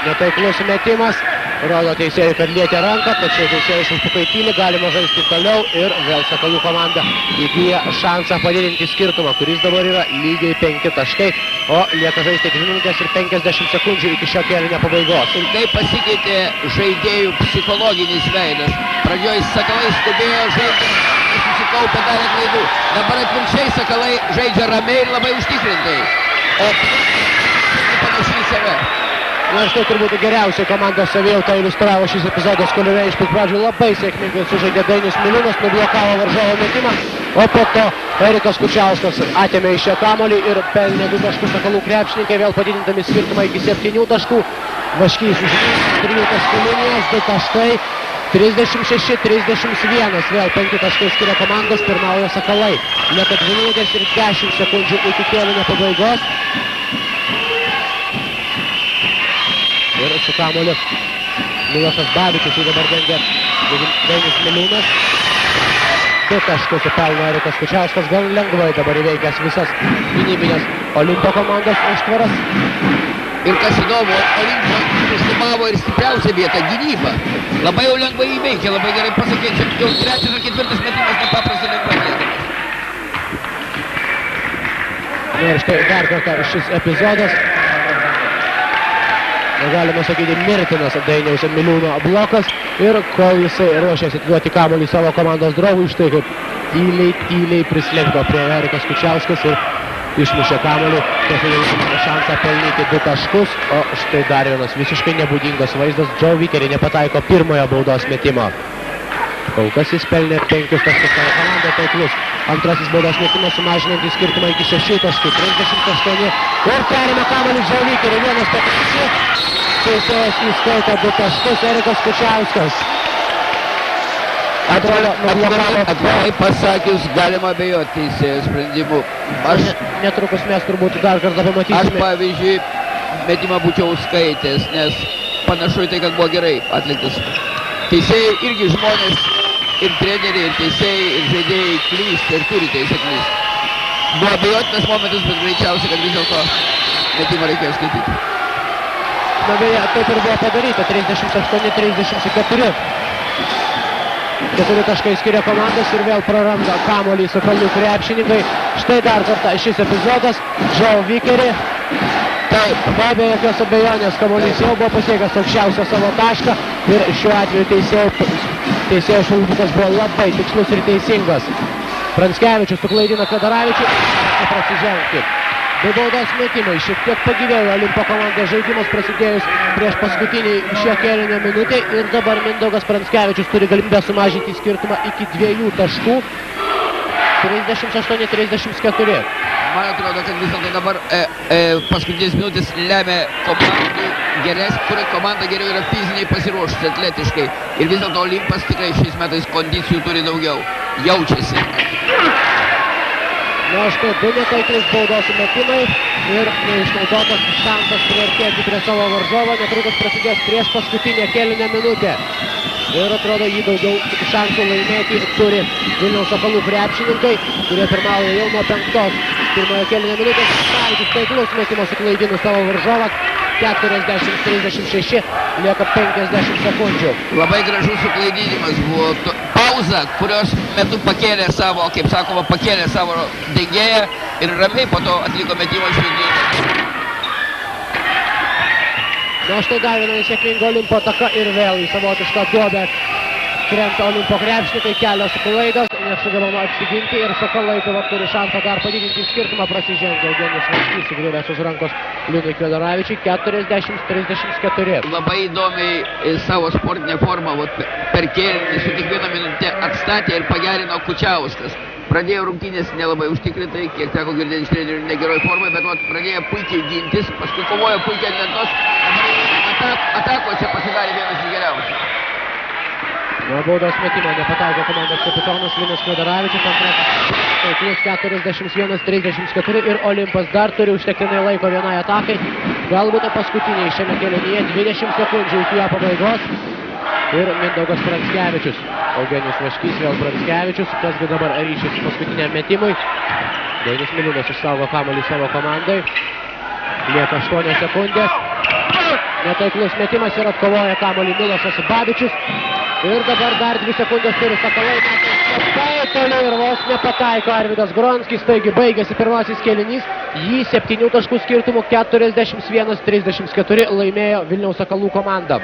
Netaiklus metimas. Rodo teisėjui, kad lietė ranką, tačiau teisėjai švilpukai tyli, galima žaisti toliau ir vėl Sakalų komanda įgyja šansą padidinti skirtumą, kuris dabar yra lygiai 5 taškai, o lieka žaisti 2 minutės ir 50 sekundžių iki šio kėlinio pabaigos. Ir kaip pasikeitė žaidėjų psichologinis veidas. Pradžioj Sakalai skubėjo žaisti, susikaupė, darė klaidų. Dabar atvirkščiai Sakalai žaidžia ramiai ir labai užtikrintai. O panašiai save. Na, štai turbūt geriausiai komandos savijautą iliustravo šis epizodas, kuriame iš pat pradžių labai sėkmingai sužaidė Dainius Miliūnas, nublokavo varžovo metimą, o po to Erikas Kučiauskas atėmė iš šio kamuolį ir pelnė 2 taškus Sakalų krepšininkai, vėl padidindami skirtumą iki 7 taškų. Vaškys užmės 3 taškų linijos, 2 taškai, 36-31, vėl 5 taškai skiria komandos, pirmauja Sakalai. Lieka 2 minutės ir 10 sekundžių iki kėlinio pabaigos. Ir su kamuoliu Milošas Babičius jį dabar dengia Dainius Miliūnas. 2 taškus pelno Erikas Kučiauskas, gan lengvai dabar įveikęs visas gynybinės Olimpo komandos užtvaras. Ir kas įdomu, Olimpo užsimavo ir stipriausia vieta - gynyba. Labai jau lengvai įveikė, labai gerai pasakė, čia jau 3 ar 4 metimas nepaprastai lengvai atliekamas. Ir štai dar kartą šis epizodas. Galima sakyti, mirtinas Dainiaus Miliūno blokas ir kol jisai ruošiasi atiduoti kamuolį savo komandos draugui, štai kaip tyliai prislinko prie Erikas Kučiauskas ir išmušė kamuolį, tokį šansą pelnyti 2 taškus, o štai dar vienas visiškai nebūdingas vaizdas, Joe Vikerį nepataiko pirmojo baudos metimo. Kol kas jis pelnė 5 taškus, savo komanda taiklus. Antrasis baudos metimas sumažinantį skirtumą iki 6 taškų, 38 ir perėmė kamuolį Joe Vikerį, 1-5. Teisėjas įskaito 2 taškus, Erikas Kučiauskas. Atvirai pasakius, galima abejoti teisėjo sprendimu. Netrukus mes turbūt dar kartą pamatysime. Aš, pavyzdžiui, metimą būčiau skaitęs, nes panašu į tai, kad buvo gerai atliktas. Teisėjai irgi žmonės, ir treneriai, ir teisėjai, ir žaidėjai klysta ir turi teisę klysti. Buvo abejotinas momentas, bet greičiausiai, kad vis dėlto metimą reikėjo skaityti. Na beje, taip ir buvo padaryta, 38-34. 4 taškai skiria komandas ir vėl praranda kamuolį Sakalų krepšininkai. Štai dar kartą šis epizodas, Joe Vikerį. Taip, be abejo, jokios abejonės, kamuolys jau buvo pasiekęs aukščiausią savo tašką ir šiuo atveju teisėjo švilpukas buvo labai tikslus ir teisingas. Pranckevičius suklaidina Fedaravičių, neprasižengti. 2 baudos metimai, šiek tiek pagyvėjo Olimpo komandos žaidimas prasidėjus prieš paskutinį šio kėlinio minutę ir dabar Mindaugas Pranckevičius turi galimybę sumažinti skirtumą iki 2 taškų. 38-34. Man atrodo, kad vis dėlto dabar paskutinės minutės lemia komandų kuri komanda geriau yra fiziniai pasiruošusi, atletiškai. Ir vis dėlto Olimpas tikrai šiais metais kondicijų turi daugiau. Jaučiasi. Na, štai 2 netaikliais baudos metimai ir neišnaudotas šansas priartėti prie savo varžovo. Netrukus prasidės prieš paskutinę kėlinio minutę. Ir atrodo, jį daugiau šansų laimėti turi Vilniaus Sakalų krepšininkai, kurie pirmauja jau nuo 5 pirmojo kėlinio minutės. Sąlytis taiklus metimas suklaidinus savo varžovą. 40-36, lieka 50 sekundžių. Labai gražus suklaidinimas buvo. Pauza, kurios metu pakėlė savo, kaip sakoma, pakėlė savo dengėją ir ramiai po to atliko metimo išvedimą. Na štai dar viena nesėkminga Olimpo ataka ir vėl į savotišką duobę krenta Olimpo krepšininkai, kelios klaidos, nesugebama apsiginti ir Sakalai taip pat turi šansą dar padidinti skirtumą, prasižengia Eugenijus Vaškys, sugriuvęs už rankos Linui Kvedaravičiui, 40-34. Labai įdomiai savo sportinę formą per kėlinį su kiekvieną minutę atstatė ir pagerino Kučiauskas. Pradėjo rungtynės nelabai užtikrintai, kiek teko girdėti iš trenerių negeroj formai, bet pradėjo puikiai gintis, paskui kovojo puikiai ant lentos, atakose pasidarė vienas iš geriausių. Nuo baudos metimo nepataikė komandos kapitonas Linas Kvedaravičius, taiklus 41-34 ir Olimpas dar turi užtektinai laiko vienai atakai, galbūt paskutiniai šiame kėlinyje 20 sekundžių iki jo pabaigos. Ir Mindaugas Pranskevičius, Eugenijus Vaškys, vėl Pranskevičius, kasgi dabar ryšis paskutiniam metimui. Dainius Miliūnas išsaugo kamuolį savo komandai, lieka 8 sekundės, netaiklus metimas ir atkovoja kamuolį Milošas Babičius. Ir dabar dar 2 sekundės turi Sakalai, metai toli ir vos nepataiko Arvydas Gronskis, taigi baigėsi pirmasis kėlinys, jį 7 taškų skirtumų 41-34 laimėjo Vilniaus Sakalų komanda.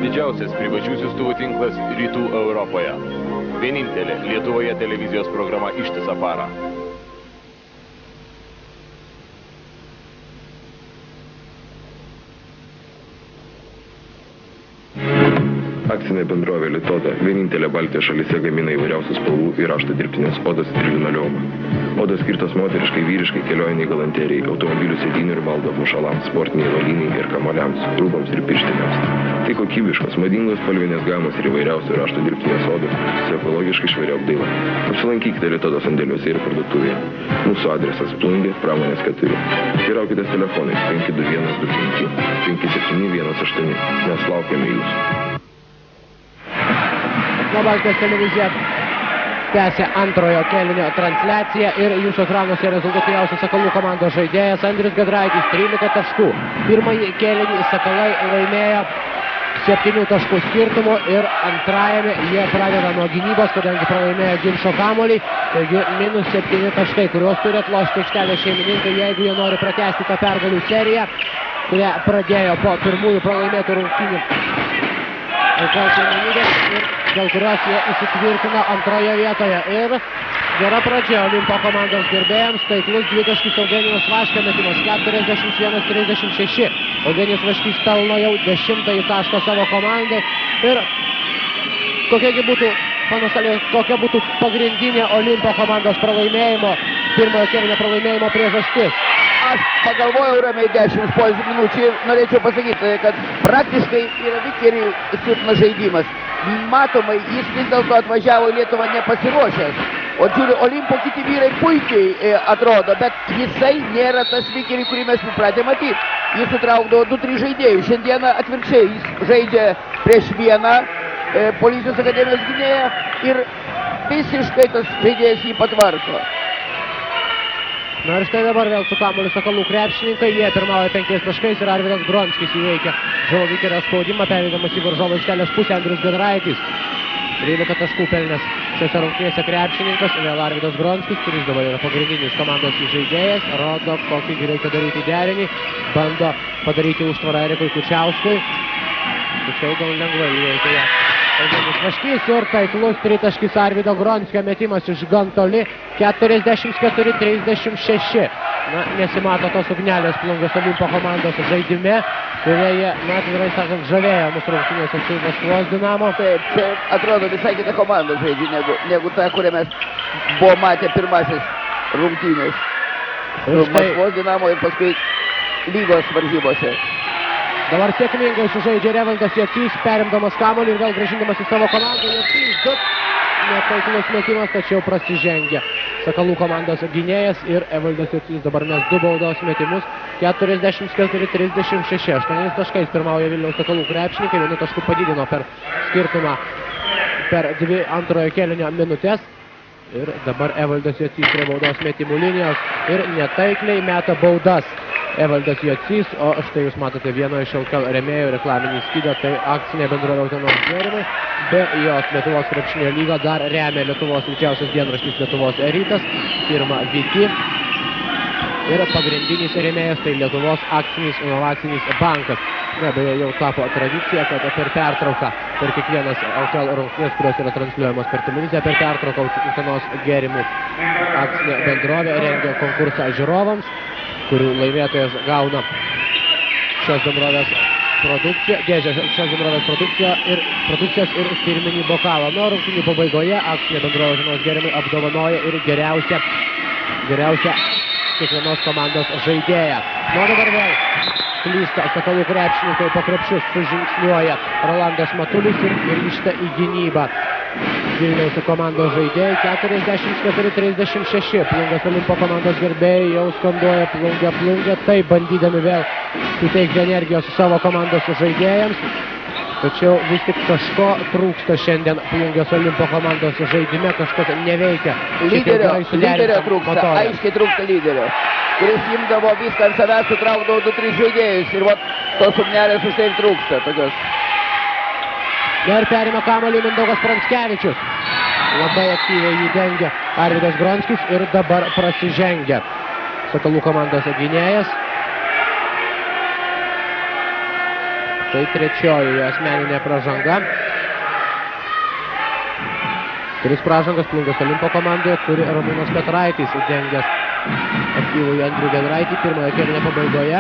Didžiausias privačių siųstuvų tinklas Rytų Europoje. Vienintelė Lietuvoje televizijos programa ištisą parą. Akcinė bendrovė Litoda vienintelė Baltijos šalyse gamina įvairiausių spalvų ir rašto dirbtinės odos ir linoleumą. Odos skirtos moteriškai, vyriškai, kelioniniai galanterijai, automobilių sėdynių ir baldų apmušalams, sportiniai avalynei ir kamuoliams, rūbams ir pirštinėms. Tai kokybiškos, madingos spalvinės gamos ir įvairiausių rašto dirbtinės odos su ekologiškai švaria apdaila. Apsilankykite Litodos sandėliuose ir parduotuvėje. Mūsų adresas Plungė, Pramonės 4. Teiraukitės telefonais 52125 57118. Mes laukiame jūsų. Baltijos televizija tęsia antrojo kėlinio transliaciją ir jūsų ekranuose rezultatyviausias Sakalų komandos žaidėjas Andrius Giedraitis, 13 taškų. Pirmąjį kėlinį Sakalai laimėjo 7 taškų skirtumu ir antrajame jie pradeda nuo gynybos, kadangi pralaimėjo ginčo kamuolį, taigi -7 taškai, kuriuos turi atlošti aikštelės šeimininkai, jeigu jie nori pratęsti tą pergalių seriją, kurią pradėjo po pirmųjų pralaimėtų rungtynių. Ir dėl kurios jie įsitvirtina antroje vietoje. Ir gera pradžia Olimpo komandos gerbėjams, taiklus dvitaškis Eugenijus Vaškio metimas 41-36. Eugenijus Vaškys pelno jau 10 tašką savo komandai. Ir kokia būtų pagrindinė Olimpo komandos pralaimėjimo, pirmojo kėlinio pralaimėjimo priežastis? Aš pagalvojau ramiai 10 minučių ir norėčiau pasakyti, kad praktiškai yra Vikeriui silpnas žaidimas. Matomai, jis vis dėlto atvažiavo į Lietuvą nepasiruošęs. O žiūri, Olimpo kiti vyrai puikiai atrodo, bet jisai nėra tas Vikerį, kurį mes pripratę matyti. Jis sutraukdavo 2-3 žaidėjų. Šiandieną atvirkščiai jis žaidžia prieš vieną Policijos akademijos gynėją ir visiškai tas žaidėjas jį patvarko. Na ir štai dabar vėl su kamuoliu Sakalų krepšininkai, jie pirmauja 5 taškais ir Arvydas Gronskis įveikia Džo Vikerio spaudimą, perveidamas į varžovo aikštelės pusę Andrius Giedraitis. 13 taškų pelnęs šiose rungtynėse krepšininkas, vėl Arvydas Gronskis, kuris dabar yra pagrindinis komandos žaidėjas, rodo, kokį reikia daryti derinį, bando padaryti užtvarą Erikui Kučiauskui, tačiau gal lengvai įveikia ją. Eugenijus Vaškys ir taiklus tritaškis Arvydo Gronskio metimas iš gan toli, 44-36. Na, nesimato tos ugnelės Plungės Olimpo komandos žaidime, kurie jie, na, tikrai sakant, žavėjo mūsų rungtynėse su Maskvos Dinamo. Taip, čia atrodo visai kita komanda žaidžia negu ta, kurią mes buvo matę pirmasis rungtynės su Maskvos Dinamo ir paskui lygos varžybose. Dabar sėkmingai sužaidžia Revaldas Jocys, perimdamas kamuolį ir vėl grąžindamas į savo komandą. Jocys, netaiklus metimas, tačiau prasižengia Sakalų komandos gynėjas ir Evaldas Jocys dabar mes 2 baudos metimus, 44-36, 8 taškais pirmauja Vilniaus Sakalų krepšininkai, 1 taškų padidino per skirtumą per 2 antrojo kėlinio minutės. Ir dabar Evaldas Jocys prie baudos metimų linijos ir netaikliai meta baudas Evaldas Jocys, o štai jūs matote vieno iš LKL rėmėjų reklaminį skydą, tai akcinė bendrovė Utenos gėrimai. Be jos Lietuvos krepšinio lyga dar remia Lietuvos didžiausias dienraštis Lietuvos Rytas, firma Viti. Ir pagrindinis rėmėjas tai Lietuvos akcinis inovacinis bankas. Na, beje, jau tapo tradicija, kad per pertrauką, per kiekvienas LKL rungtynės, kurios yra transliuojamos per televiziją, per pertrauką Utenos gėrimų akcinė bendrovė rengia konkursą žiūrovams, kurių laimėtojas gauna šios bendrovės produkciją, dėžę šios bendrovės produkcijos ir firminį bokalą. Nuo rungtynių pabaigoje akcinė bendrovė Utenos gėrimai apdovanoja ir geriausią kiekvienos komandos žaidėją. Nuo dabar vėl klysta Sakalų krepšininkai, po krepšius sužingsniuoja Rolandas Matulis ir grįžta į gynybą. Vilniaus komandos žaidėjai 44-36. Plungės Olimpo komandos gerbėjai jau skanduoja plungę, taip bandydami vėl suteikti energijos savo komandos žaidėjams. Tačiau vis tik kažko trūksta šiandien Plungės Olimpo komandos žaidime, kažkas neveikia. Lyderio trūksta, aiškiai trūksta lyderio, kuris imdavo viską ant savęs, sutraukdavo 2-3 žaidėjus ir tos ugnelės už tai trūksta tokios. Ir perima kamuolį Mindaugas Pranckevičius. Labai aktyviai jį dengia Arvydas Gronskis ir dabar prasižengia Sakalų komandos gynėjas. Tai trečioji asmeninė pražanga. 3 pražangas Plungės Olimpo komandoje turi Ramūnas Petraitis įdengęs aktyvųjį Andrių Giedraitį pirmojo kėlinio pabaigoje.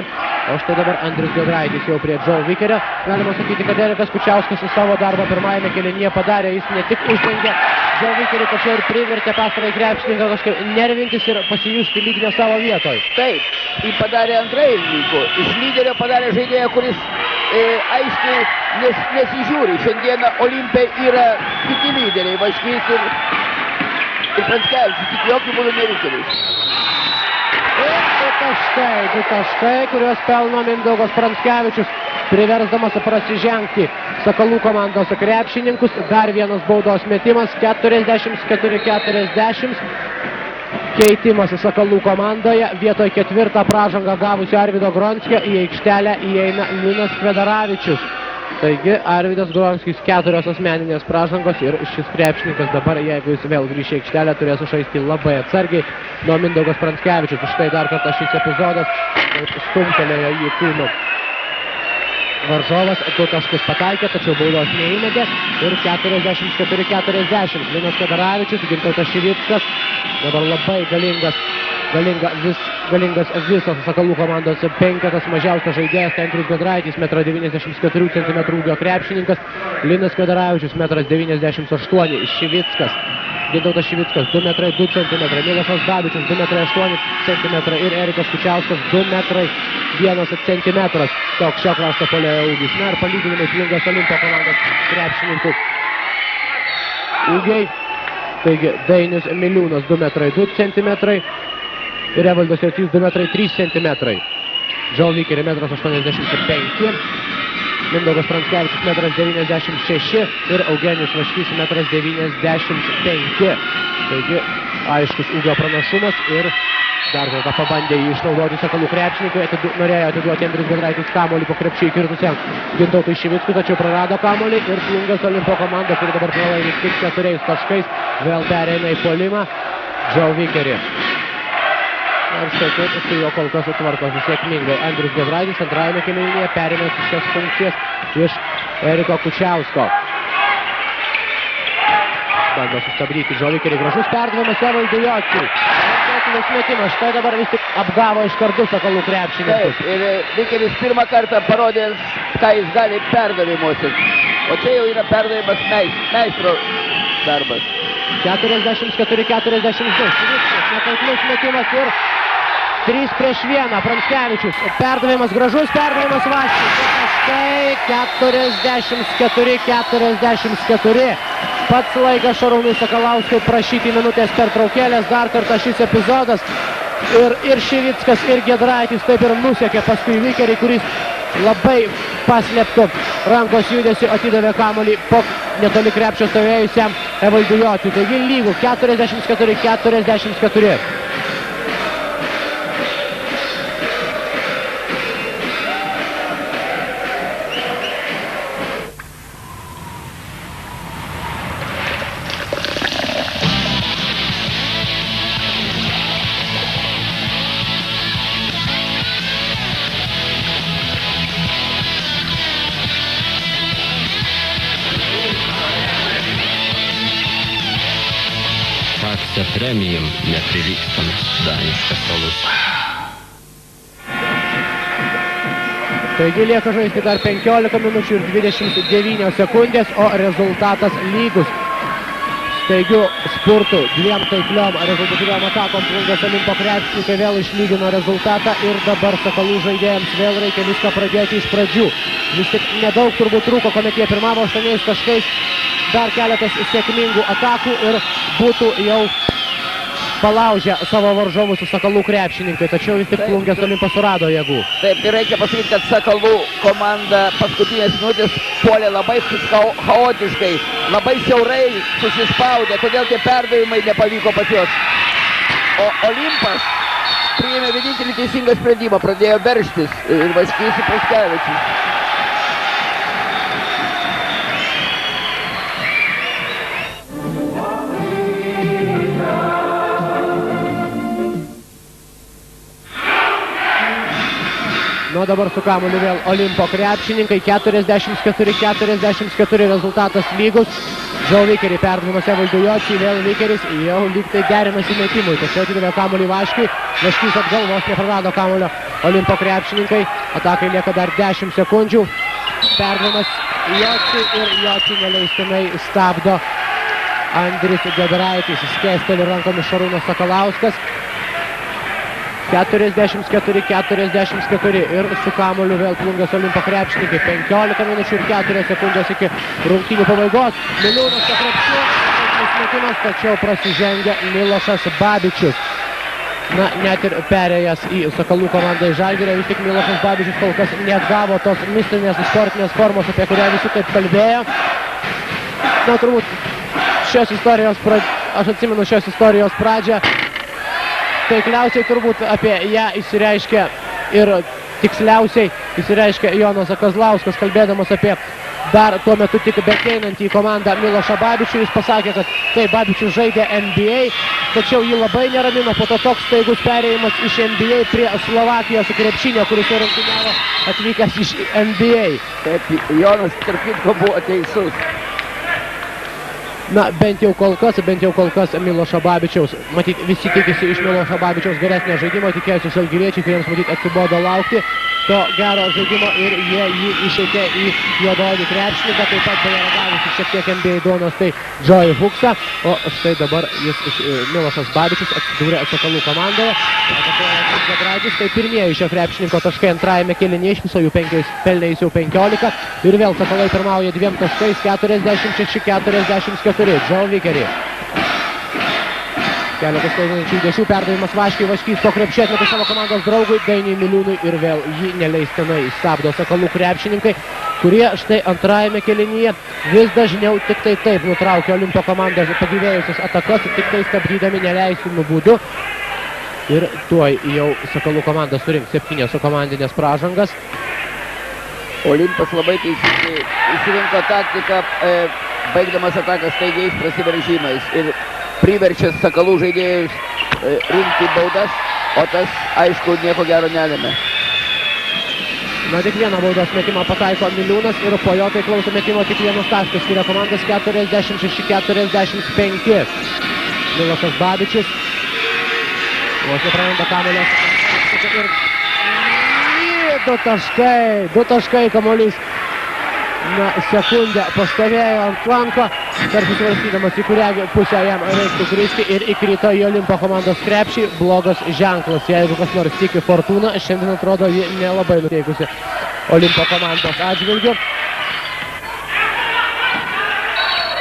O štai dabar Andrius Giedraitis jau prie Džo Vikerio. Galima sakyti, kad Erikas Kučiauskas savo darbą pirmajame kėlinyje padarė. Jis ne tik uždengė Džo Vikerį, tačiau ir privertė pastarąjį krepšininką kažkaip nervintis ir pasijusti lyg ne savo vietoj. Taip, jį padarė antrailininkų. Iš lyderio padarė žaidėją, kuris aiškiai nesižiūri. Šiandieną Olimpe yra kiti lyderiai, Vaškys ir Pranckevičius, tik jokių būdų nevikeris. Ir 2 taškai, kuriuos pelno Mindaugas Pranckevičius, priversdamas prasižengti Sakalų komandos krepšininkus. Dar vienas baudos metimas, 44-40. Keitimas Sakalų komandoje. Vietoj 4 pražangą gavusio Arvydo Gronskio į aikštelę įeina Linas Kvedaravičius. Taigi Arvydas Gronskis 4 asmeninės pražangos ir šis krepšininkas dabar, jeigu jis vėl grįš į aikštelę, turės žaisti labai atsargiai nuo Mindaugas Pranckevičius. Štai dar kartą šis epizodas stumtelėjo jį kūnu. Varžovas 2 taškus pataikė, tačiau baudos neįmetė ir 44-40. Linas Kvedaravičius, Gintautas Šivickas, dabar labai galingas visas Sakalų komandos penketas, mažiausias žaidėjas, Andrius Giedraitis, 1,94 cm ūgio krepšininkas, Linas Kvedaravičius, 1,98 m, Šivickas, Gintautas Šivickas, 2,2 cm, Milašas Davičius, 2,8 cm ir Erikas Kučiauskas, 2,1 cm. Toks šio krašto puolėjo ūgis. Na ir palyginimai Plungės Olimpo komandos krepšininkų ūgiai. Taigi Dainius Miliūnas 2 metrai 2 centimetrai ir Evaldas Jocys 2 metrai 3 centimetrai. Joe Vickery 1,85 m, Mindaugas Pranckevičius 1,96 m ir Eugenijus Vaškys 1,95 m. Taigi aiškus ūgio pranašumas ir dar kartą pabandė jį išnaudoti Sakalų krepšininkai, norėjo atiduoti Andrius Giedraitis kamuolį po krepšį įkirtusiam Gintautui Šivickui, tačiau prarado kamuolį ir Plungės Olimpo komanda, kuri dabar pralaimi tik 4 taškais, vėl pereina į puolimą Joe Vickery. Ir štai taip su juo kol kas sutvarkosi sėkmingai. Andrius Giedraitis antrajame kėlinyje perėmė šias funkcijas iš Eriko Kučiausko. Bando sustabdyti Joe Vickery, gražus perdavimas Evaldui Jociui. Metimas, štai dabar vis tik apgavo iš kartu Sakalų krepšininkus. Taip, ir Vickeris pirmą kartą parodė, ką jis gali perdavimuose. O čia jau yra perdavimas meistro darbas. 44-42. Netaiklus metimas ir 3 prieš 1. Pranckevičius. Perdavimas gražus, perdavimas Vaškui. Štai 44-44. Pats laikas Šarūnui Sakalauskui prašyti minutės pertraukėlės. Dar kartą šis epizodas. Ir Šivickas, ir Giedraitis taip ir nusekė paskui Vickerį, kuris labai paslėptų rankos judesiu atidavė kamuolį po netoli krepšio stovėjusiam Evaldui Jociui. Taigi lygų 44-44. Akcija Premium neprilygstamas daniškas alus. Taigi lieka žaisti dar 15 minučių ir 29 sekundės, o rezultatas lygus. Staigiu spurtu, 2 taikliom rezultatyviom atakom Plungės Olimpo krepšininkai vėl išlygino rezultatą ir dabar Sakalų žaidėjams vėl reikia viską pradėti iš pradžių. Vis tik nedaug turbūt trūko, kuomet jie pirmavo 8 taškais, dar keletas sėkmingų atakų ir būtų jau palaužę savo varžovus Sakalų krepšininkai, tačiau vis tik Plungės Olimpas surado jėgų. Taip, tai reikia pasakyti, kad Sakalų komanda paskutinės minutės puolė labai chaotiškai, labai siaurai susispaudė, todėl tie perdavimai nepavyko pas juos. O Olimpas priėmė vienintelį teisingą sprendimą, pradėjo veržtis ir Vaškys ir Pranckevičius. Nu dabar su kamuoliu vėl Olimpo krepšininkai, 44-44 rezultatas lygus. Joe Vickery perdavimas Evaldui Jociui, vėl Vickeris jau lygtai derinasi metimui, tačiau atidavė kamuolį Vaškiui. Vaškys atgal, vos neprarado kamuolio Olimpo krepšininkai, atakai lieka dar 10 sekundžių. Perdavimas Jociui ir Jociui neleistinai stabdo Andrius Giedraitis, skėsteli rankomis Šarūnas Sakalauskas. 44-44 ir su kamuoliu vėl Plungės Olimpo krepšininkai. 15 minučių ir 4 sekundės iki rungtynių pabaigos. Miliūnas po krepšiu, metimas, tačiau prasižengia Milošas Babičius. Na, net ir perėjęs į Sakalų komandą į Žalgirį, vis tik Milošas Babičius kol kas neatgavo tos mistinės sportinės formos, apie kurią visi taip kalbėjo. Na, turbūt aš atsimenu šios istorijos pradžią. Taikliausiai turbūt apie ją įsireiškia ir tiksliausiai įsireiškia Jonas Kazlauskas, kalbėdamas apie dar tuo metu tik bekeinantį į komandą Milošą Babičių. Jis pasakė, kad tai Babičius žaidė NBA, tačiau jį labai neramino po to toks staigus perėjimas iš NBA prie Slovakijos krepšinio, kuris rungtyniavo atvykęs iš NBA. Taip, Jonas tarp kitko buvo teisus. Na, bent jau kol kas Milošo Babičiaus. Matyt, visi tikisi iš Milošo Babičiaus geresnio žaidimo, tikėjosi žalgiriečiai, kuriems matyt atsibodo laukti to gero žaidimo ir jie jį išeitė į juodaodį krepšininką, taip pat beje ragavusi šiek tiek NBA duonos, tai Joey Hooksą, o štai dabar Milošas Babičius atsidūrė Sakalų komandoje. Tai pirmieji šio krepšininko taškai antrajame kėlinyje, iš viso jų pelnė jis jau 15 ir vėl Sakalai pirmauja 2 taškais, 46-44. Joe Vickery. Keletas klaidinančių judesių, perdavimas Vaškiui, Vaškys po krepšį atmeta savo komandos draugui Dainiui Miliūnui ir vėl jį neleistinai stabdo Sakalų krepšininkai, kurie štai antrajame kėlinyje vis dažniau tik tai taip nutraukia Olimpo komandos pagyvėjusias atakas, tik tai stabdydami neleistinų būdų. Ir tuoj jau Sakalų komanda surinks 7 komandinės pražangas. Olimpas labai teisingai įsirinko taktiką, baigdamas ataką staigiais prasiveržimais ir priverčia Sakalų žaidėjus rinkti baudas, o tas, aišku, nieko gero nelėmė. Na, tik vieną baudos metimą pataiko Miliūnas ir po jo tai klauso metimo tik vienas taškas, skiria komandas 46-45. Milošas Babičius. Vos nepraranda kamuolio. Ir 2 taškai kamuolys. Na, sekundę pastovėjo ant flanko, tarsi svarstydamas, į kurią pusę jam reiktų kristi ir įkrito į Olimpo komandos krepšį. Blogas ženklas, jeigu kas nors tiki Fortūna, šiandien atrodo ji nelabai nuteikusi Olimpo komandos atžvilgiu.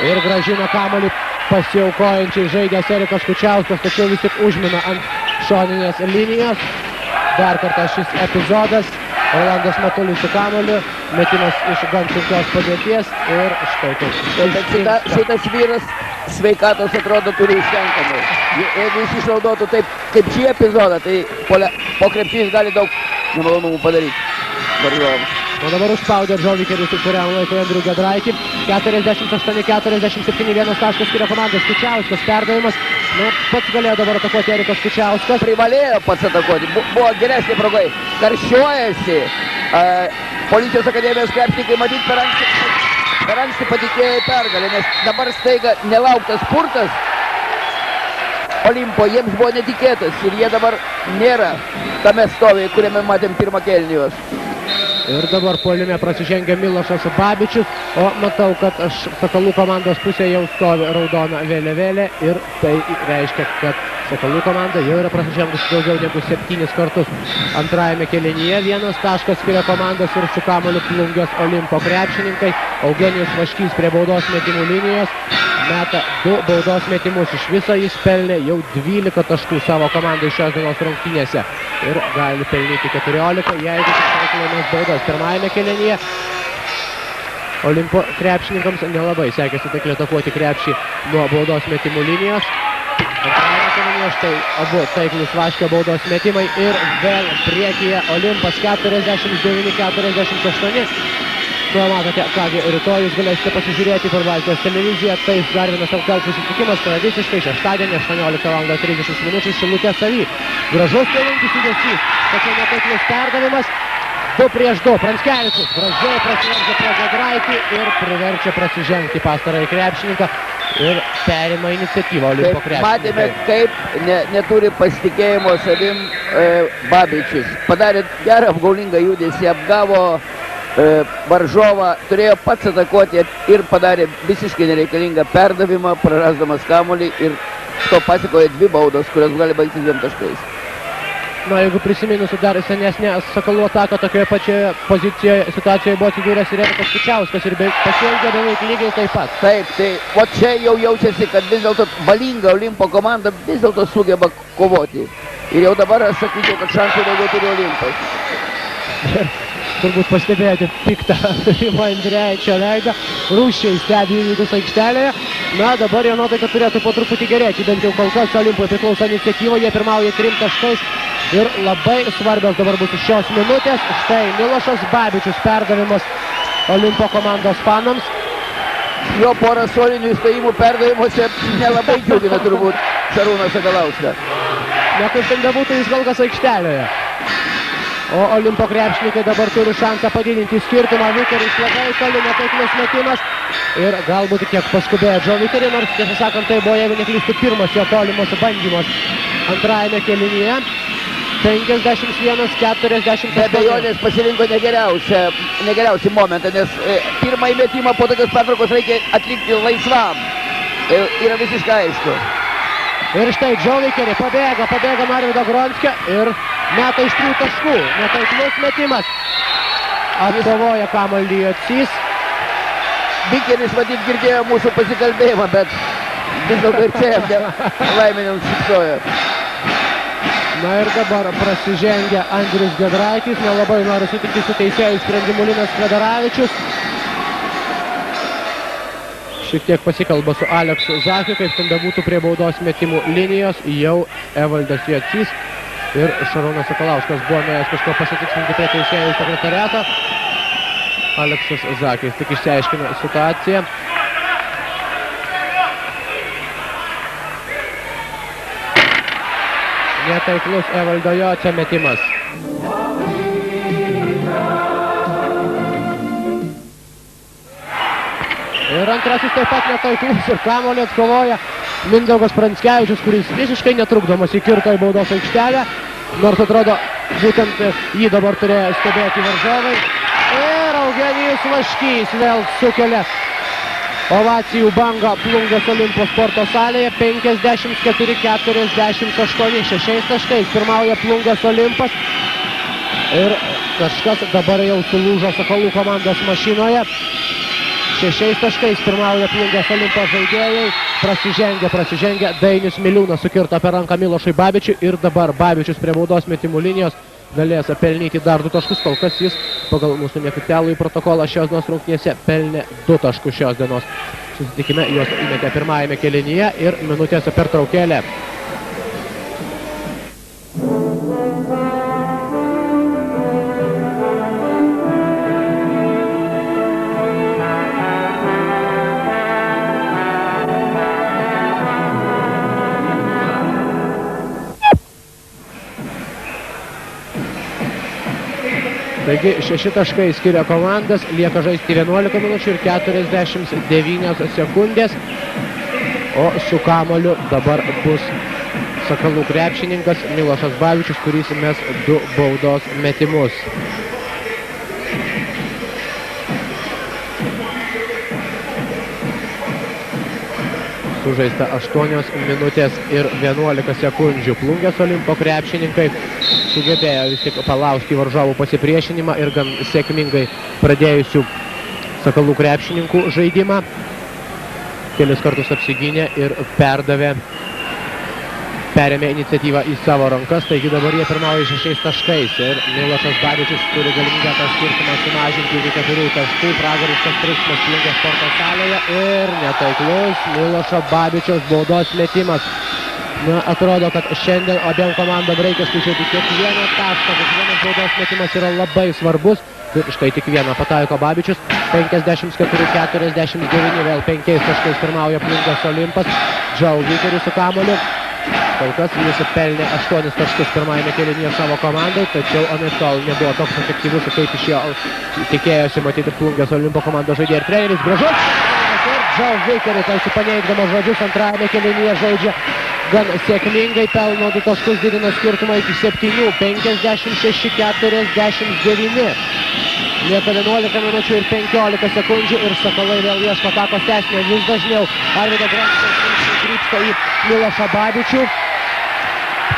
Ir gražina kamuolį pasiaukojančiai žaidęs Erikas Kučiauskas, tačiau vis tik užmina ant šoninės linijos. Dar kartą šis epizodas. Rolandas Matulis su kamuoliu, metimas iš gan sunkios padėties ir štai taip. Šitas vyras sveikatos atrodo turi užtenkamai. Jeigu jis išnaudotų taip kaip šį epizodą, tai po krepšys gali daug nemalonumų padaryti varžovams. O dabar užspaudė Džovikeris ir kuriam laiko Andrių Gedraitį. 48-47, vienas taškas skiria komandos. Kučiauskas perdavimas. Na, pats galėjo dabar atakuoti Erikas Kučiauskas. Privalėjo pats atakuoti. Buvo geresnė progai. Karščiuojasi. Policijos akademijos krepšininkai matyt per anksti patikėjo į pergalę, nes dabar staiga nelauktas spurtas Olimpo jiems buvo netikėtas ir jie dabar nėra tame stovyje, kuriame matėm pirmą kėlinį juos. Ir dabar puolime prasižengia Milošas Babičius, o matau, kad Sakalų komandos pusėje jau stovi raudona vėliavėlė ir tai reiškia, kad Sakalų komanda jau yra prasižengusi daugiau negu 7 kartus. Antrajame kėlinyje vienas taškas skiria komandos ir su kamuoliu Plungės Olimpo krepšininkai. Eugenijus Vaškys prie baudos metimų linijos meta 2 baudos metimus. Iš viso jis pelnė jau 12 taškų savo komandai šios dienos rungtynėse ir gali pelnyti 14, jeigu tik laimės baudas. Pirmajame kėlinyje Olimpo krepšininkams nelabai sekėsi taikliai atakuoti krepšį nuo baudos metimų linijos. Antrajame kėlinyje štai abu taiklus Vaškio baudos metimai ir vėl priekyje Olimpas 49-48. Nu, matote, kągi, rytoj jūs galėsite pasižiūrėti per Baltijos televiziją. Tai dar vienas LKL susitikimas tradiciškai šeštadienį 18:30 min. Šilutės Savy. Gražus kėlintis judesys, tačiau netaiklus perdavimas. 2 prieš 2. Pranskevičius gražiai prasiveržia prie Gedraitį ir priverčia prasižengti pastarąjį krepšininką ir perima iniciatyvą Olimpo krepšininkai. Matėme, kaip neturi pasitikėjimo savim Babičius. Padarė gerą apgaulingą judesį, apgavo varžovą, turėjo pats atakuoti ir padarė visiškai nereikalingą perdavimą, prarasdamas kamuolį ir to pasikoja 2 baudos, kurios gali baigtis 2 taškais. Na, jeigu prisiminusi dar senesnė Sakalų ataka, tokioje pačioje pozicijoje, situacijoje buvo atsidūręs ir Erikas Kučiauskas ir pasielgė beveik lygiai taip pat. Taip, tai o čia jau jaučiasi, kad vis dėlto valinga Olimpo komanda vis dėlto sugeba kovoti. Ir jau dabar aš sakyčiau, kad šansų daugiau turi Olimpas. Turbūt pastebėjote piktą Rimo Andrejčio veidą. Rūsčiai stebi įvykius aikštelėje. Na, dabar jo nuotaika turėtų po truputį gerėti. Bent jau kol kas Olimpui priklauso iniciatyva. Jie pirmauja 3 taškais. Ir labai svarbios dabar bus šios minutės. Štai Milošas Babičius perdavimas Olimpo komandos fanams. Jo porą solinių įstojimų perdavimuose nelabai džiugina turbūt Šarūną Sakalauską. Na, kaip ten bebūtų, jis kol kas aikštelėje. O Olimpo krepšininkai dabar turi šansą padidinti skirtumą. Vikeris labai toli, netaiklus metimas. Ir galbūt kiek paskubėjo Džo Vikerį, nors tiesą sakant, tai buvo, jeigu neklystu, pirmas jo tolimos bandymas antrajame kėlinyje. 51-48. Be abejonės pasirinko negeriausią momentą, nes pirmąjį metimą po tokios pertraukos reikia atlikti laisvam. Yra visiškai aišku. Ir štai Džo Vikerį pabėga Narvydo Gronskio ir meta iš 3 taškų. Netaiklus metimas. Atkovoja kamuolį Jocys. Vikeris matyt girdėjo mūsų pasikalbėjimą, bet vis dėlto ir čia jam laiminant šipsojo. Na ir dabar prasižengia Andrius Giedraitis, nelabai nori sutikti su teisėjų sprendimu Linas Federavičius. Šiek tiek pasikalba su Aleksu Zakiu, kaip ten bebūtų prie baudos metimų linijos, jau Evaldas Jocys ir Šarūnas Sakalauskas buvo nuėjęs kažko pasitikslinti prie teisėjų sekretariato. Aleksas Zakis tik išsiaiškino situaciją. Netaiklus Evaldo Jocio metimas. Ir antrasis taip pat netaiklus ir kamuolį atkovoja Mindaugas Pranckevičius, kuris visiškai netrukdomas įkirto į baudos aikštelę. Nors atrodo, būtent jį dabar turėjo stebėti varžovai. Ir Eugenijus Vaškys vėl sukelia ovacijų bangą Plungės Olimpo sporto salėje. 54-48, 6 taškais pirmauja Plungės Olimpas. Ir kažkas dabar jau sulūžo Sakalų komandos mašinoje. 6 taškais pirmauja Plungės Olimpo žaidėjai. Prasižengia Dainius Miliūnas, sukirto per ranką Milošui Babičiui. Ir dabar Babičius prie baudos metimų linijos galės pelnyti dar 2 taškus. Kol kas jis pagal mūsų neoficialų protokolą šios dienos rungtynėse pelnė 2 taškus šios dienos susitikime. Juos įmetė pirmajame kėlinyje ir minutėse pertraukėlė. Taigi 6 taškai skiria komandas, lieka žaisti 11 minučių ir 49 sekundės. O su kamuoliu dabar bus Sakalų krepšininkas Milošas Babičius, kuris mes 2 baudos metimus. Sužaista 8 minutės ir 11 sekundžių. Plungės Olimpo krepšininkai sugebėjo vis tik palaužti varžovų pasipriešinimą ir gan sėkmingai pradėjusių Sakalų krepšininkų žaidimą. Kelis kartus apsigynė ir perėmė iniciatyvą į savo rankas, taigi dabar jie pirmauja 6 taškais ir Milošas Babičius turi galimybę tą skirtumą sumažinti iki 4 taškų. Pragariškas triukšmas Plungės sporto salėje ir netaiklus Milošo Babičiaus baudos metimas. Na, atrodo, kad šiandien abiem komandom reikia skaičiuoti kiekvieną tašką, kiekvienas baudos metimas yra labai svarbus. Ir štai tik vieną pataiko Babičius, 54-49, vėl 5 taškais pirmauja Plungės Olimpas. Džau Vikeris su kamuoliu. Kol kas jis pelnė 8 taškus pirmajame kėlinyje savo komandai, tačiau anaiptol nebuvo toks efektyvus, kaip iš jo tikėjosi matyti Plungės Olimpo komandos žaidėjai ir treneris. Gražus ir Džau Vikeris, tarsi paneigdamas žodžius, antrajame kėlinyje žaidžia gan sėkmingai, pelno 2 taškus, didina skirtumą iki 7, 56-49. Lieka 11 minučių ir 15 sekundžių ir Sakalai vėl ieško atakos tęsinio vis dažniau. Arvydo Granskis krypsta į Milošą Babičių.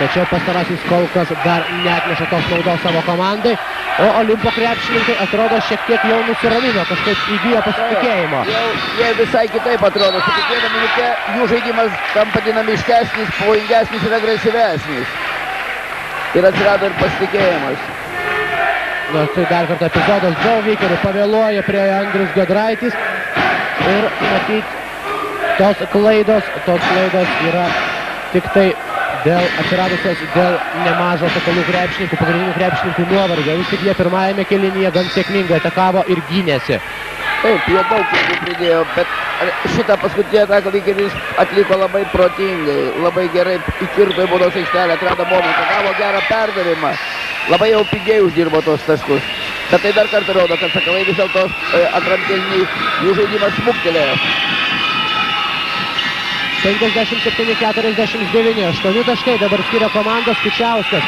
Tačiau pastarasis kol kas dar neatneša tos naudos savo komandai. O Olimpo krepšininkai atrodo šiek tiek jau nusiramino, kažkaip įgijo pasitikėjimo. Jie visai kitaip atrodo. Su kiekviena minute jų žaidimas tampa dinamiškesnis, pavojingesnis ir agresyvesnis. Ir atsirado ir pasitikėjimas. Na, tai dar kartą epizodas. Džau Vikerių pavėluoja prie Andrius Giedraitis. Ir matyt, tos klaidos yra tik tai atsiradusios dėl nemažo Sakalų krepšininkų, pagrindinių krepšininkų nuovargio. Vis tik jie pirmajame kėlinyje gan sėkmingai atakavo ir gynėsi. Taip, jie daug klaidų pridėjo, bet šitą paskutinį ataką Vikeris atliko labai protingai, labai gerai įkirto į baudos aikštelę, atrado momentą, gavo gerą perdavimą, labai jau pigiai uždirbo tos taškus. Bet tai dar kartą rodo, kad Sakalai vis dėlto antram kėliny jų žaidimas smuktelėjo. 57-49, 8 taškai dabar skiria komandos. Kučiauskas.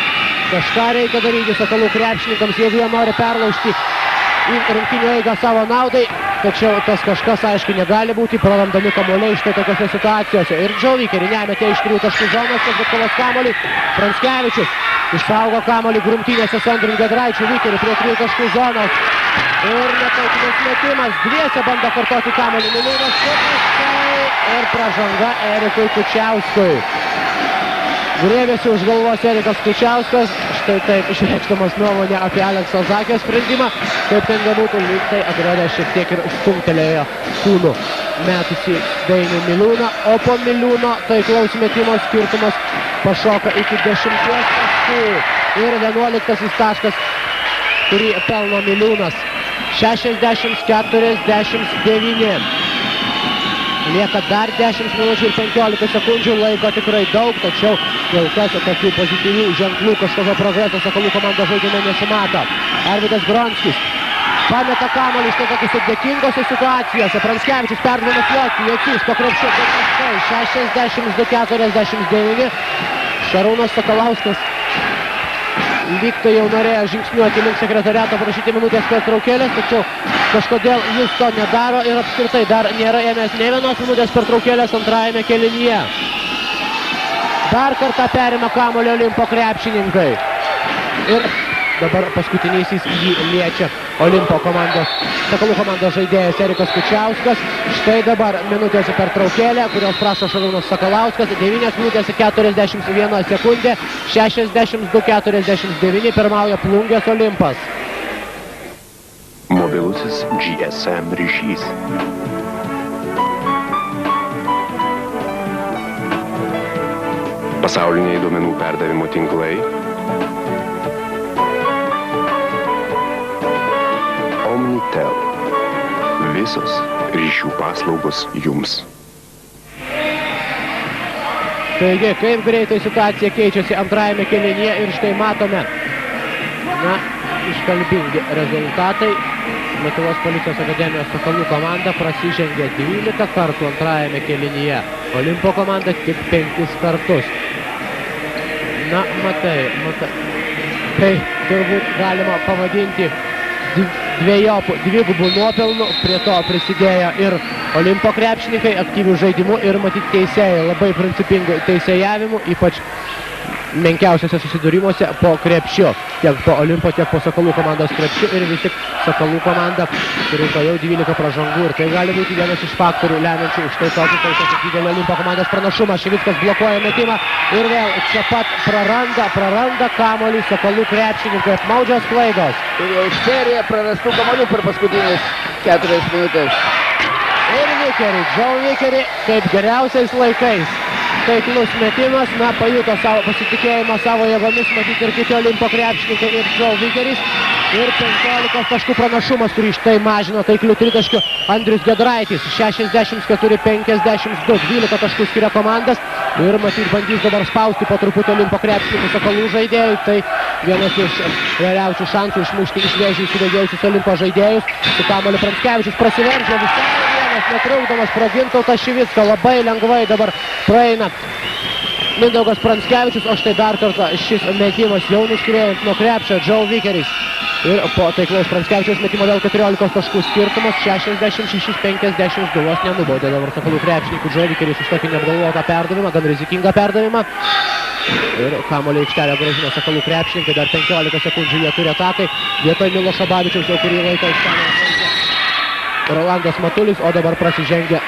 Kažką reikia daryti Sakalų krepšininkams, jeigu jie nori perlaužti į rungtynių eigą savo naudai. Tačiau tas kažkas, aišku, negali būti prarandami kamuoliai štai tokiose situacijose. Ir Džau Vikerį nemetė iš 3 taškų zonos, kad kovos kamuolį. Pranckevičius išsaugo kamuolį grumtynėse su Andriumi Giedraičiu. Vikerį prie 3 taškų zonos. Ir netaiklus metimas. Dviese bando kartoti kamuolį. Miliūnas ir pražanga Erikui Kučiauskui. Griebėsi už galvos Erikas Kučiauskas, štai taip išreikšdamas nuomonę apie Alekso Zakio sprendimą, kaip ten nebūtų, lyg tai atrodė šiek tiek ir stumtelėjo kūnų metusi Dainių Miliūną, o po Miliūno taiklaus metimo skirtumas pašoka iki 10 taškų ir 11 taškas, kurį pelno Miliūnas. 60-49. Lieka dar 10 minučių ir 15 sekundžių, laiko tikrai daug, tačiau kol kas tokių pozityvių ženklų kažkokio progreso Sakalų komandos žaidime nesimato. Arvydas Bronskis pameta kamuolį štai tokiuose dėkingose situacijose. Pranskevičius perdavimas Jocys po krepšiu 62-49. Šarūnas Sakalauskas lyg tai jau norėjo žingsniuoti link sekretariato prašyti minutės pertraukėlės, tačiau kažkodėl jis to nedaro ir apskritai dar nėra ėmęs nė vienos minutės pertraukėlės antrajame kėlinyje. Dar kartą perima kamuolį Olimpo krepšininkai. Ir dabar paskutinysis jį liečia Olimpo komandos, Sakalų komandos žaidėjas Erikas Kučiauskas. Štai dabar minutės pertraukėlė, kurios prašo Šarūnas Sakalauskas. 9 minutės 41 sekundė, 62-49 pirmauja Plungės Olimpas. Mobilusis GSM ryšys. Pasauliniai duomenų perdavimo tinklai. Omnitel. Visos ryšių paslaugos jums. Taigi, kaip greitai situacija keičiasi antrajame kėlinyje ir štai matome, iškalbingi rezultatai. Lietuvos policijos akademijos Sakalų komanda prasižengė 12 kartų antrajame kėlinyje. Olimpo komanda tik 5 kartus. Matai. Tai turbūt galima pavadinti dvigubų nuopelnų, prie to prisidėjo ir Olimpo krepšininkai aktyvių žaidimų ir matyt teisėjai labai principingų teisėjavimu, ypač menkiausiose susidūrimuose po krepšiu, tiek po Olimpo, tiek po Sakalų komandos krepšiu ir vis tik Sakalų komanda surinko jau 12 pražangų ir tai gali būti vienas iš faktorių lemiančių štai tokį kol didelį Olimpo komandos pranašumą. Šivickas blokuoja metimą ir vėl čia pat praranda kamuolį Sakalų krepšininkai, apmaudžios klaidos. Ir jau serija prarastų kamuolių per paskutinės 4 minutės. Ir Joe Vickery kaip geriausiais laikais. Taiklus metimas, pajuto savo pasitikėjimą savo jėgomis, matyti ir kiti Olimpo krepšininkai ir Joe Vickeris. Ir 15 taškų pranašumas, kurį štai mažino taiklių tritaškių Andrius Giedraitis. 64-52, 12 taškų skiria komandas. Ir matyt bandys dabar spausti po truputį Olimpo krepšininkų Sakalų žaidėjų. Tai vienas iš realiausių šansų išmušti iš vėžių įsibėgėjusius Olimpo žaidėjus. Su kamuoliu Pranskevičius prasiveržia visai vienas netrukdomas pro Gintautą Šivicką. Labai lengvai dabar praeina Mindaugas Pranskevičius, o štai dar kartą šis metimas jau nuskriejant nuo krepšio Joe Vickeris. Ir po taiklaus Pranskevičiaus metimo vėl 14 taškų skirtumas, 66-52, vos nenubaudė dabar Sakalų krepšininkų Joe Vickeris už tokį neapgalvotą perdavimą, gan rizikingą perdavimą. Ir kamuolį aikštelę grąžino Sakalų krepšininkai, dar 15 sekundžių jie turi atakai. Vietoj Milošo Babičiaus jau kurį laiką aikštelę Rolandas Matulis, o dabar prasižengia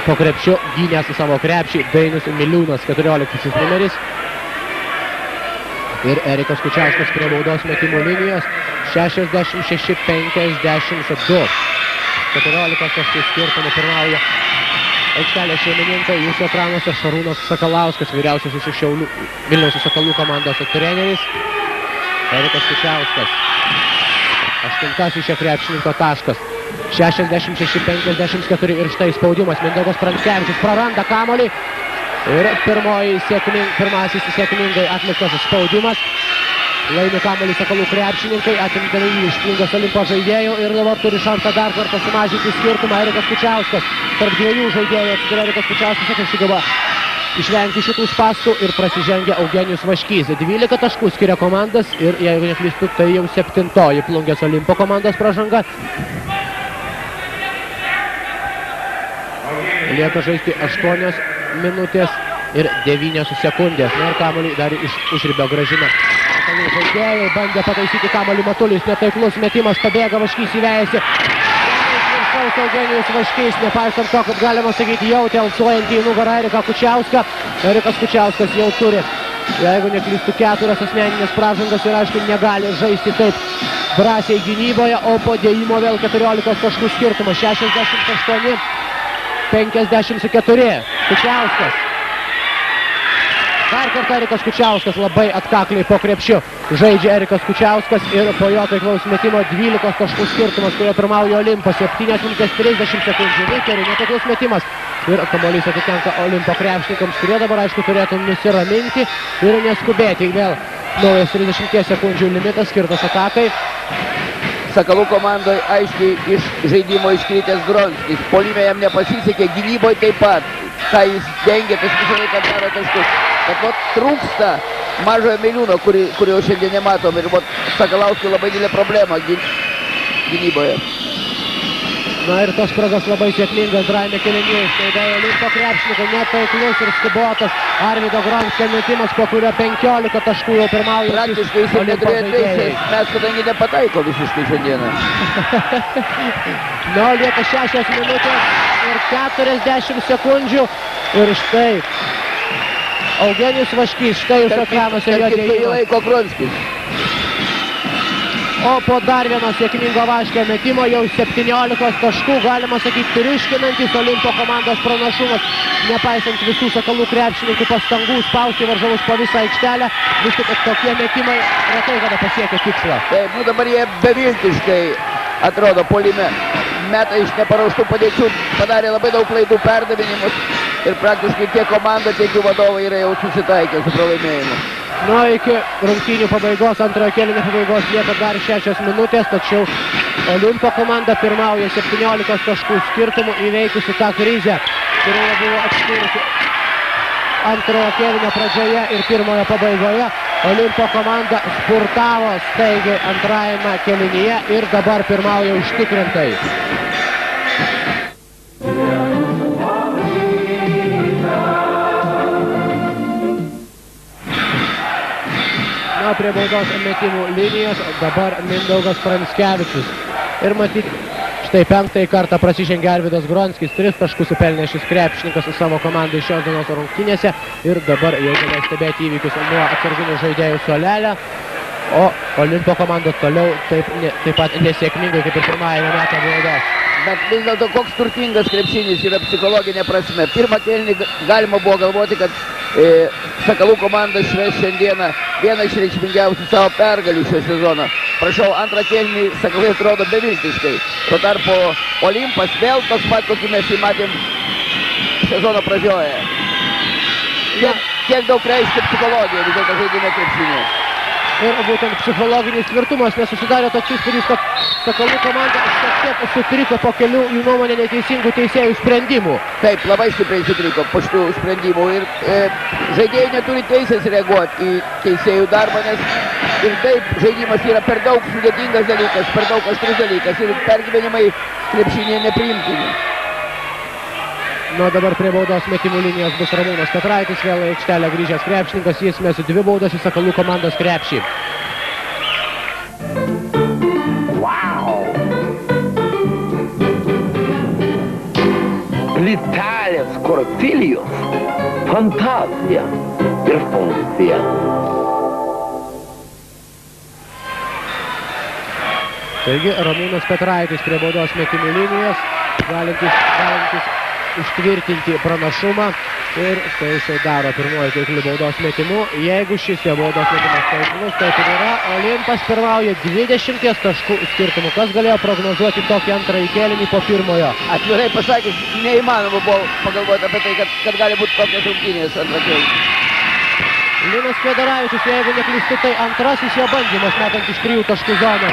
po krepšiu, gynęs savo krepšį Dainius Miliūnas, 14 numeris. Ir Erikas Kučiauskas prie baudos metimų linijos, 66-52. 14 taškų skirtumų pirmauja aikštelės šeimininkai, jūsų ekranuose Šarūnas Sakalauskas, vyriausiasis iš Vilniaus Sakalų komandos treneris. Erikas Kučiauskas, 8 šio krepšininko taškas. 66-54 ir štai spaudimas. Mindaugas Pranskevičius praranda kamuolį ir pirmasis sėkmingai atliktas spaudimas. Laimi kamuolį Sakalų krepšininkai, atimdami jį iš Plungės Olimpo žaidėjų ir dabar turi šansą dar kartą sumažinti skirtumą. Erikas Kučiauskas tarp dviejų žaidėjų atsiduria Erikas Kučiauskas, sugeba išvengti šitų spastų ir prasižengia Eugenijus Vaškys. 12 taškų skiria komandas ir jeigu neklystu, tai jau 7 Plungės Olimpo komandos pražanga. Lieka žaisti 8 minutės ir 9 sekundės. Ir kamuolį dar iš užribio grąžina. Sakalų žaidėjai bandė pataisyti kamuolį Matulis, netaiklus metimas, pabėga Vaškys įvejasi. toliaus Eugenijus Vaškys, nepaisant to, kad galima sakyti jautė alsuojantį į nugarą Eriką Kučiauską. Erikas Kučiauskas jau turi, jeigu neklystu, 4 asmeninės pražangas ir aišku negali žaisti taip drąsiai gynyboje, o po dėjimo vėl 14 taškų skirtumas, 68-54. Kučiauskas. Dar kartą Erikas Kučiauskas labai atkakliai po krepšiu. Žaidžia Erikas Kučiauskas ir po jo taiklaus metimo 12 taškų skirtumas, kurio pirmauja Olimpas. 7 minutės 30 sekundžių. Nikerių netaiklus metimas. Ir kamuolys atitenka Olimpo krepšininkams, kurie dabar aišku turėtų nusiraminti ir neskubėti. Vėl naujas 30 sekundžių limitas skirtas atakai. Sakalų komandoje aiškiai iš žaidimo iškritęs Gronskis. Puolime jam nepasisekė, gynyboje taip pat. Ką jis dengia, tas visą laiką daro taškus. Bet vat trūksta mažojo Miliūno, kurio šiandien nematom. Ir vat Sakalauskui labai didelė problema gynyboje. Na ir tos spragas labai sėkmingai antrajame kėlinyje. Išnaudojo Olimpo krepšininko, netaiklus ir skubotas Arvydo Gronskio metimas, po kurio 15 taškų jau pirmauja. Praktiškai jis neturėjo teisės, mes kadangi nepataiko visiškai šiandieną. Na, lieka 6 minutės ir 40 sekundžių. Ir štai Eugenijus Vaškys, štai už ekranuose jo dėjimas. Laiko Gronskis. O po dar vieno sėkmingo Vaškio metimo jau 17 taškų, galima sakyti, triuškinantis Olimpo komandos pranašumas. Nepaisant visų Sakalų krepšininkų pastangų spausti varžovus po visą aikštelę, vis tik tokie metimai retai kada pasiekia tikslą. Taip, nu dabar jie beviltiškai atrodo puolime. Meta iš neparuoštų padėčių, padarė labai daug klaidų perdavinimus ir praktiškai tiek komanda, tiek jų vadovai yra jau susitaikę su pralaimėjimu. Nu, iki rungtynių pabaigos, antrojo kėlinio pabaigos lieka dar 6 minutės, tačiau Olimpo komanda pirmauja 17 taškų skirtumų, įveikusi tą krizę, kurioje buvo atsidūrusi antrojo kėlinio pradžioje ir pirmojo pabaigoje. Olimpo komanda spurtavo staigiai antrajame kėlinyje ir dabar pirmauja užtikrintai. Prie baudos metimų linijos dabar Mindaugas Pranskevičius. Ir matyt, štai 5 kartą prasižengė Arvydas Gronskis, 3 taškus supelnė šis krepšininkas su savo komandai šios dienos rungtynėse. Ir dabar jau galės stebėti įvykius nuo atsarginių žaidėjų suolelę. O Olimpo komanda toliau taip pat nesėkmingai kaip ir pirmąjame metą baudos. Bet vis dėlto koks turtingas krepšinis yra psichologinė prasme. Pirmą kėlinį galima buvo galvoti, kad Sakalų komanda švęs šiandieną vieną iš reikšmingiausių savo pergalių šio sezono. Prašau, antrą kėlinį Sakalai atrodo beviltiškai. Tuo tarpu Olimpas vėl toks pat, kokį mes jį matėm sezono pradžioje. Kiek daug reiškia psichologija vis dėlto žaidime krepšinio. Ir būtent psichologinis tvirtumas, nes susidarė toks įspūdis, kad Sakalų komanda šiek tiek sutriko po kelių jų nuomonė neteisingų teisėjų sprendimų. Taip, labai stipriai sutriko po šitų sprendimų ir žaidėjai neturi teisės reaguoti į teisėjų darbą, nes ir taip žaidimas yra per daug sudėtingas dalykas, per daug aštrus dalykas ir pergyvenimai krepšinėje nepriimtini. Nu, dabar prie baudos metimų linijos bus Ramūnas Petraitis, vėl į aikštelę grįžęs krepšininkas, jis mėsi 2 baudas į Sakalų komandos krepšį. Vitalijus Korfilijus. Fantazija ir funkcija. Taigi, Ramūnas Petraitis prie baudos metimų linijos, galintis užtvirtinti pranašumą ir tai jisai daro pirmoji taiklių baudos metimu. Jeigu šis jo baudos metimas taiklus, taip ir yra. Olimpas pirmauja 20 taškų skirtumų. Kas galėjo prognozuoti tokį antrąjį kėlinį po pirmojo? Atvirai pasakęs, neįmanoma buvo pagalvoti apie tai, kad gali būti tokios rungtynės antrą kėlinį. Linas Kvedaravičius, jeigu neklystu, tai antrasis jo bandymas metant iš 3 taškų zoną.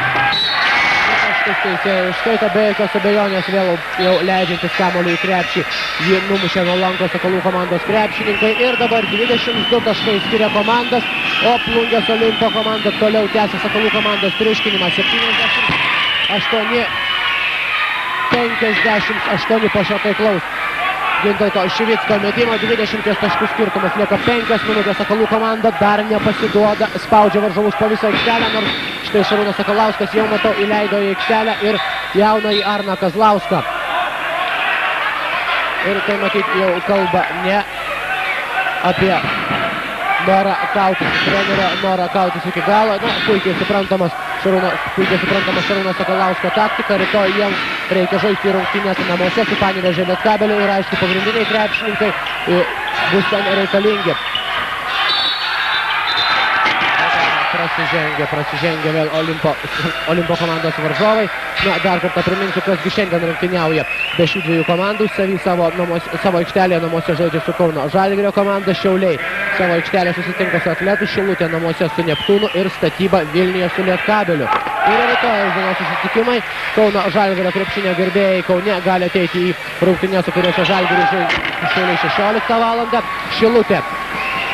Išskaito be jokios abejonės vėl jau leidžiantis kamuolį į krepšį. Jį numušė nuo lanko Sakalų komandos krepšininkai ir dabar 22 taškai skiria komandas, o Plungės Olimpo komanda toliau tęsia Sakalų komandos triuškinimą. 78-58 po šio taiklaus Gintauto Šivicko metimo, 20 taškų skirtumas, lieka 5 minutės. Sakalų komanda dar nepasiduoda, spaudžia varžovus po visą aikštelę, nors štai Šarūnas Sakalauskas jau matau įleido į aikštelę ir jaunąjį Arną Kazlauską. ir tai matyt jau kalba ne apie norą kautis, trenerio norą kautis iki galo. Na, puikiai suprantamas Šarūno Sakalausko taktika. Rytoj jiems reikia žaisti rungtynės namuose su Panevėžio Lietkabeliu ir aišku pagrindiniai krepšininkai bus ten reikalingi. Prasižengia vėl Olimpo komandos varžovai. Na, dar kartą priminsiu, kasgi šiandien rungtyniauja be šių dviejų komandų. Savo aikštelėje namuose žaidžia su Kauno Žalgirio komanda, Šiauliai savo aikštelėje susitinka su Atletu, Šilutė namuose su Neptūnu ir Statyba Vilniuje su Lietkabeliu. Ir rytojaus dienos susitikimai. Kauno Žalgirio krepšinio gerbėjai Kaune gali ateiti į rungtynės, kuriuose Žalgiris žaidžia Šiauliai 16 valandą. Šilutė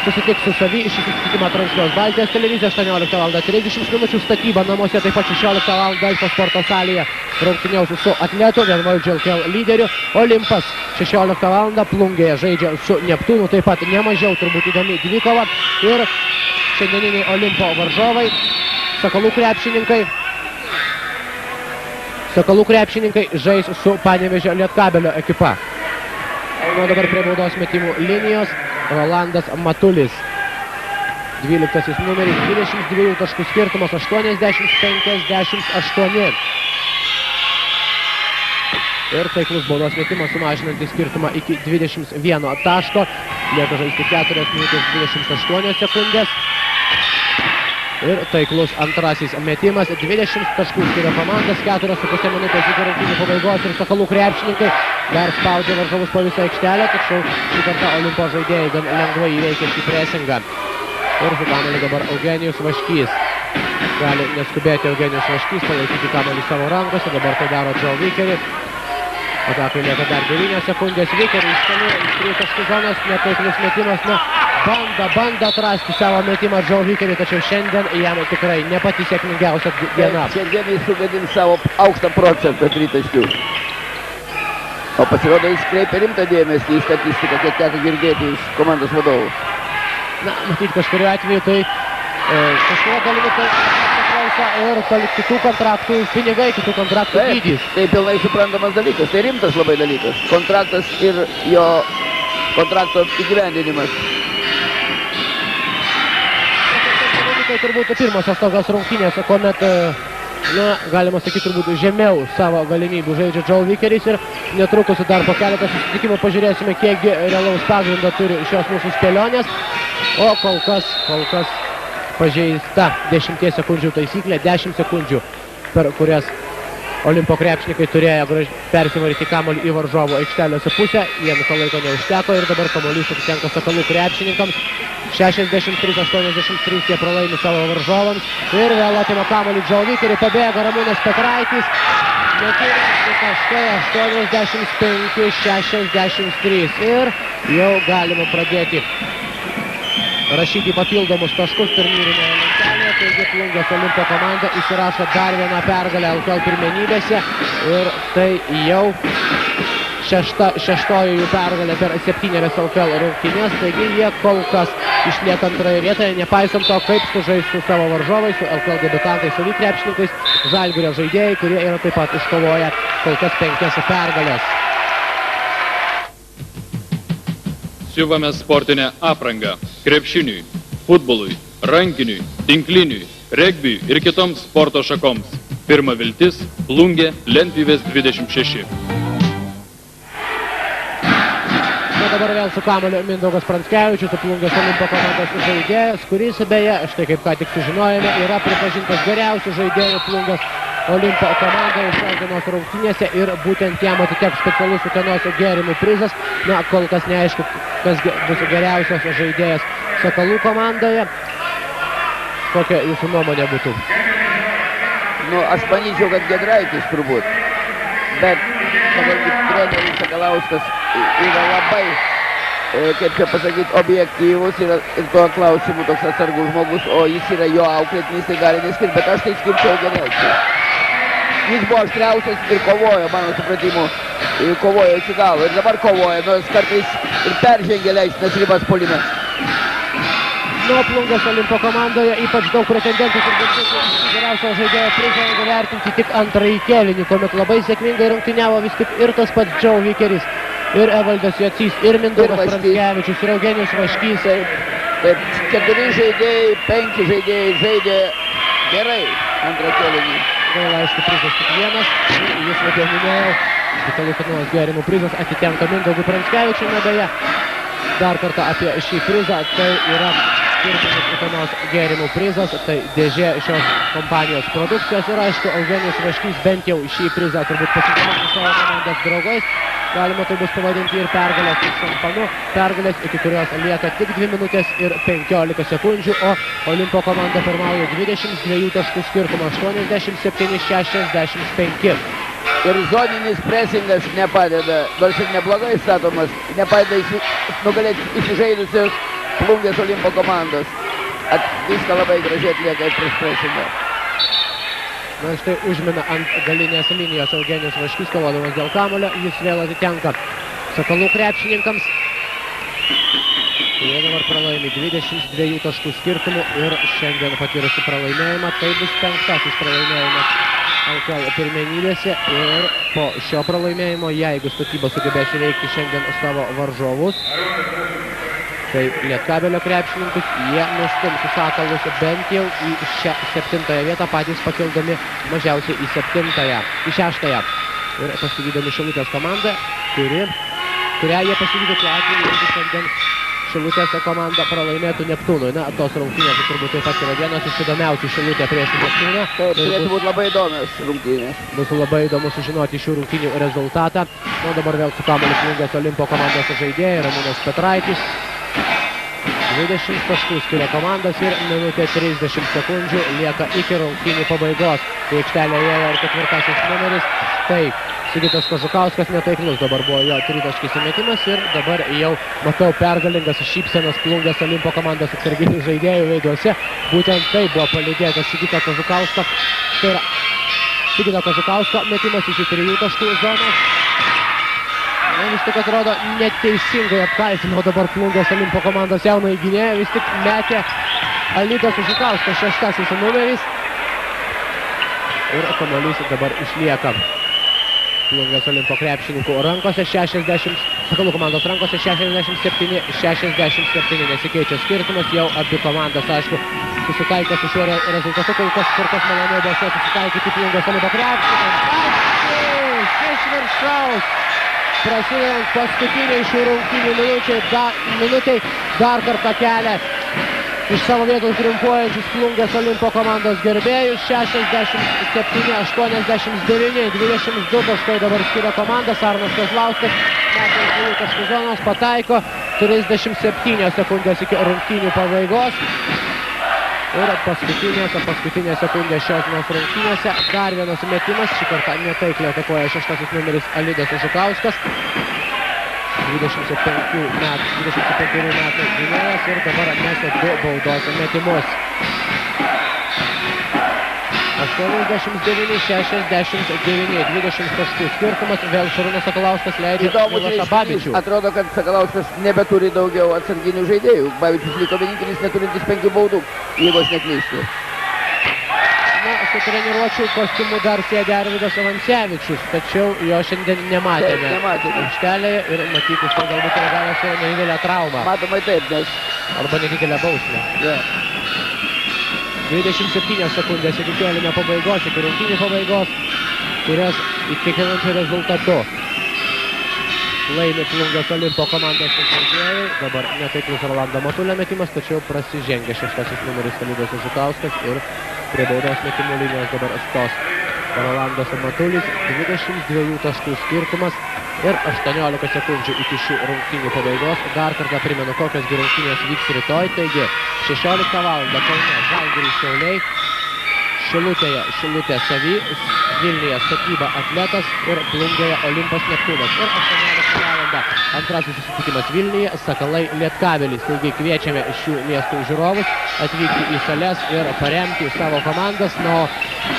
susitiks su Savi, šį susitikimą transliuos Baltijos televizija 18:30 minučių. Statyba namuose taip pat 16 val. Delfos sporto salėje rungtyniaus su Atletu, vienvaldžiu LKL lyderiu. Olimpas 16 val. Plungėje žaidžia su Neptūnu, taip pat nemažiau turbūt įdomi dvikova. Ir šiandieniniai Olimpo varžovai, Sakalų krepšininkai žais su Panevėžio Lietkabelio ekipa. O dabar prie baudos metimų linijos Rolandas Matulis. 12 numeris, 22 taškų skirtumas, 80-58. Ir taiklus baudos metimas sumažinantis skirtumą iki 21 taško. Lieka žaisti 4 minutės 28 sekundės. Ir taiklus antrasis metimas, 20 taškų skiria komandas, 4,5 minutės iki rungtynių pabaigos ir Sakalų krepšininkai dar spaudžia varžovus po visą aikštelę, tačiau šį kartą Olimpo žaidėjai gan lengvai įveikia šį presingą. Ir su kamuoliu dabar Eugenijus Vaškys. Gali neskubėti Eugenijus Vaškys, palaikyti kamuolį savo rankose, dabar tai daro Joe Vickery. Atakai lieka dar 9 sekundės, Vickery iškeliu iš 3 taškų zonos, netaiklus metimas, bando atrasti savo metimą Joe Vickery, tačiau šiandien jam tikrai ne pati sėkmingiausia diena. Šiandien jis sugadins savo aukštą procentą tritaškių. O pasirodo, jis kreipia rimtą dėmesį į statistiką, kiek teko girdėti iš komandos vadovų. Na, matyt, kažkurio atveju tai kažkurio dalimi tai priklauso ir kitų kontraktų pinigai, kitų kontraktų dydis. Tai pilnai suprantamas dalykas, tai rimtas labai dalykas. Kontraktas ir jo kontrakto įgyvendinimas. Tai turbūt pirmosios tokios rungtynės, kuomet, galima sakyti, turbūt žemiau savo galimybių žaidžia Joe Vickeris ir netrukus dar po keletą susitikimų pažiūrėsime, kiekgi realaus pagrindo turi šios mūsų spėlionės. O kol kas pažeista 10 sekundžių taisyklė, 10 sekundžių, per kurias Olimpo krepšininkai turėjo persivaryti kamuolį į varžovų aikštelės pusę. Jiems to laiko neužteko ir dabar kamuolys atitenka Sakalų krepšininkams. 63-83 jie pralaimi savo varžovams. Ir vėl atima kamuolį Joe Vickery, pabėga Ramūnas Petraitis. Taškai 85-63 ir jau galima pradėti rašyti papildomus taškus turnyrinėje lentelėje. Taigi Plungės Olimpo komanda įsirašo dar vieną pergalę LKL pirmenybėse ir tai jau šeštoji jų pergalė per 7 LKL rungtynes. Taigi jie kol kas išlieka antroje vietoje, nepaisant to, kaip sužais su savo varžovais, su LKL debiutantais, Savi krepšininkais, Žalgirio žaidėjai, kurie yra taip pat iškovoję kol kas 5 pergalės. Siuvame sportinę aprangą krepšiniui, futbolui, rankiniui, tinkliniui, regbiui ir kitoms sporto šakoms. Pirma viltis – Plungė, Lentpjūvės 26. Dabar vėl su kamuoliu Mindaugas Pranckevičius, Plungės Olimpo komandos žaidėjas, kuris beje, štai kaip ką tik sužinojome, yra pripažintas geriausiu žaidėju Plungės Olimpo komandoje šios dienos rungtynėse ir būtent jam atiteks specialus Utenos gėrimų prizas. Na, kol kas neaišku, kas bus geriausias žaidėjas Sakalų komandoje. Kokia jūsų nuomonė būtų? Nu, aš manyčiau, kad Giedraitis turbūt. Bet, kadangi treneris Sakalauskas yra labai, kaip čia pasakyti, objektyvus ir tuo klausimu toks atsargus žmogus, o jis yra jo auklėtinis, tai gali neskirti, bet aš tai skirčiau Giedraitį. Jis buvo aštriausias ir kovojo, mano supratimu, kovojo iki galo ir dabar kovoja, nors kartais ir peržengė leistinas ribas puolime. Nuo Plungės Olimpo komandoje ypač daug pretendentų geriausio žaidėjo prizą vertinti tik antrąjį kėlinį, kuomet labai sėkmingai rungtyniavo vis tik ir tas pats Joe Vickeris. ir Evaldas Jocys, ir Mindaugas Pranckevičius, ir Eugenijus Vaškys. Taip, 4 žaidėjai, 5 žaidėjai žaidė gerai antrą kėlinį. Gaila, aišku, prizas tik vienas, jis vadėl minėjau, specialus Utenos gėrimų prizas atitenka Mindaugui Pranckevičiui, beje. Dar kartą apie šį prizą, tai yra pirminis Utenos gėrimų prizas, tai dėžė šios kompanijos produkcijos ir aišku, Eugenijus Vaškys bent jau šį prizą turbūt pasitikėti savo komandos draugais. Galima tai bus pavadinti ir pergalės su šampanu, pergalės, iki kurios lieka tik 2 minutės ir 15 sekundžių, o Olimpo komanda pirmauja 22 taškų skirtumą 87-65. Ir zoninis presingas nepadeda, nors ir neblogai statomas, nepadeda nugalėti įsižaidusios Plungės Olimpo komandos. Viską labai gražiai atlieka ir prieš presingą. Na štai užmina ant galinės linijos Eugenijus Vaškys, kovodamas dėl kamulio, jis vėl atitenka Sakalų krepšininkams. Jie dabar pralaimi 22 taškų skirtumų ir šiandien patyrusi pralaimėjimą. Tai bus 5. pralaimėjimas LKL pirmenybėse ir po šio pralaimėjimo, jeigu Statyba sugebės įveikti šiandien savo varžovus, tai Lietkabelio krepšininkus, jie nustums Sakalus bent jau į 7 vietą, patys pakildami mažiausiai į 6. Ir pasivydami Šilutės komandą, kurią jie pasivydo tuo atveju, jeigu šiandien Šilutės komanda pralaimėtų Neptūnui. Na, tos rungtynės turbūt taip pat yra vienas iš įdomiausių Šilutė prieš Neptūną. Taip, turėtų būti labai įdomios rungtynės. Bus labai įdomu sužinoti šių rungtynių rezultatą. O dabar vėl su kamuoliu Plungės Olimpo komandos žaidėjai Ramūnas Petraitis. 20 taškų skiria komandas ir minutė 30 sekundžių lieka iki rungtynių pabaigos. Į aikštelę ėjo ir 4. numeris. Taip, Sigitas Kožukauskas netaiklus, dabar buvo jo 3-taškis įmetimas ir dabar jau matau pergalingas šypsenas Plungės Olimpo komandos atsarginių žaidėjų veiduose. Būtent tai buvo palydėtas Sigito Kožukausko. Tai yra Sigito Kožukausko metimas iš 3 taškų zonos. Vis tik atrodo neteisingai apkaltino dabar Plungės Olimpo komandos jaunąjį gynėją, vis tik metė Alytas Kožukauskas 6. numeris. Ir kamuolys dabar išlieka Plungės Olimpo krepšininkų rankose, Sakalų komandos rankose 67-67, nesikeičia skirtumas, jau abi komandos, aišku, susitaikė su šiuo rezultatu, kol kas maloniau buvo susitaikyti Plungės Olimpo krepšininkams. Iš viršaus! Prasidedant paskutiniai šių rungtynių minutei dar kartą kelia iš savo vietos triumfuojančius Plungės Olimpo komandos gerbėjus. 67-89, 22 taškai dabar skiria komandas. Arnas Kazlauskas metė iš 2 taškų zonos, pataiko 37 sekundės iki rungtynių pabaigos. Ir paskutinė sekundė šios rungtynėse. Dar vienas metimas, šį kartą netaikliai atakuoja 6. numeris Alydas Kožukauskas. 25 metų gynėjas ir dabar atmesta 2 baudos metimus. 89-69, 20 taškų skirtumas, vėl Šarūnas Sakalauskas leidžia Milošą Babičių. Atrodo, kad Sakalauskas nebeturi daugiau atsarginių žaidėjų. Babičius liko vienintelis neturintis 5 baudų, jeigu aš neklystu. Na, su treniruočių kostiumu dar sėdė Arvydas Avancevičius, tačiau jo šiandien nematėme aikštelėje ir matytis, tai galbūt yra gavęs nedidelę traumą. Matomai taip, nes... Arba nedidelę bausmę. 27 sekundės iki kėlinio pabaigos, iki rungtynių pabaigos, kurias įtikinančiu rezultatu laimi Plungės Olimpo komandos žaidėjai. Dabar netaiklus Rolando Matulio metimas, tačiau prasižengė 6. numeris Alydas Kožukauskas ir prie baudos metimų linijos dabar stos Rolandas Matulis. 22 taškų skirtumas ir 18 sekundžių iki šių rungtynių pabaigos. Dar kartą primenu, kokios rungtynės vyks rytoj. Taigi 16 val. Kaune Žalgiris Šiauliai, Šilutė Savy, Vilniuje Statyba Atletas ir Plungėje Olimpas Neptūnas. Ir 18 val. Antrasis susitikimas Vilniuje, Sakalai Lietkabelis. Taigi kviečiame šių miestų žiūrovus atvykti į sales ir paremti savo komandas. Na,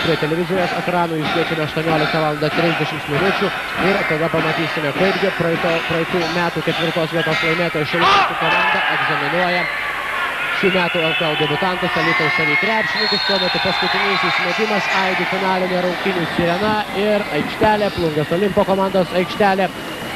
prie televizijos ekranų jūs kviečiame 18 val. 30 minučių ir tada pamatysime, kaipgi praeitų metų 4 vietos laimėtojo Šilutės komanda egzaminuoja šių metų LKL debutantas Alytaus Savy krepšininkus. Tuo metu paskutinysis metimas aidi finalinė rungtynių sirena ir aikštelė, Plungės Olimpo komandos aikštelė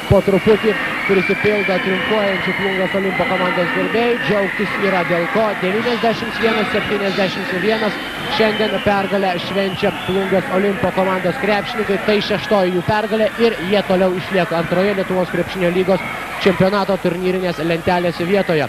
po truputį prisipildo triumfuojančių Plungės Olimpo komandos gerbėjų. Džiaugtis yra dėl ko. 91-71 šiandien pergalę švenčia Plungės Olimpo komandos krepšininkai. Tai 6-oji jų pergalė ir jie toliau išlieka antroje Lietuvos krepšinio lygos čempionato turnyrinės lentelės vietoje.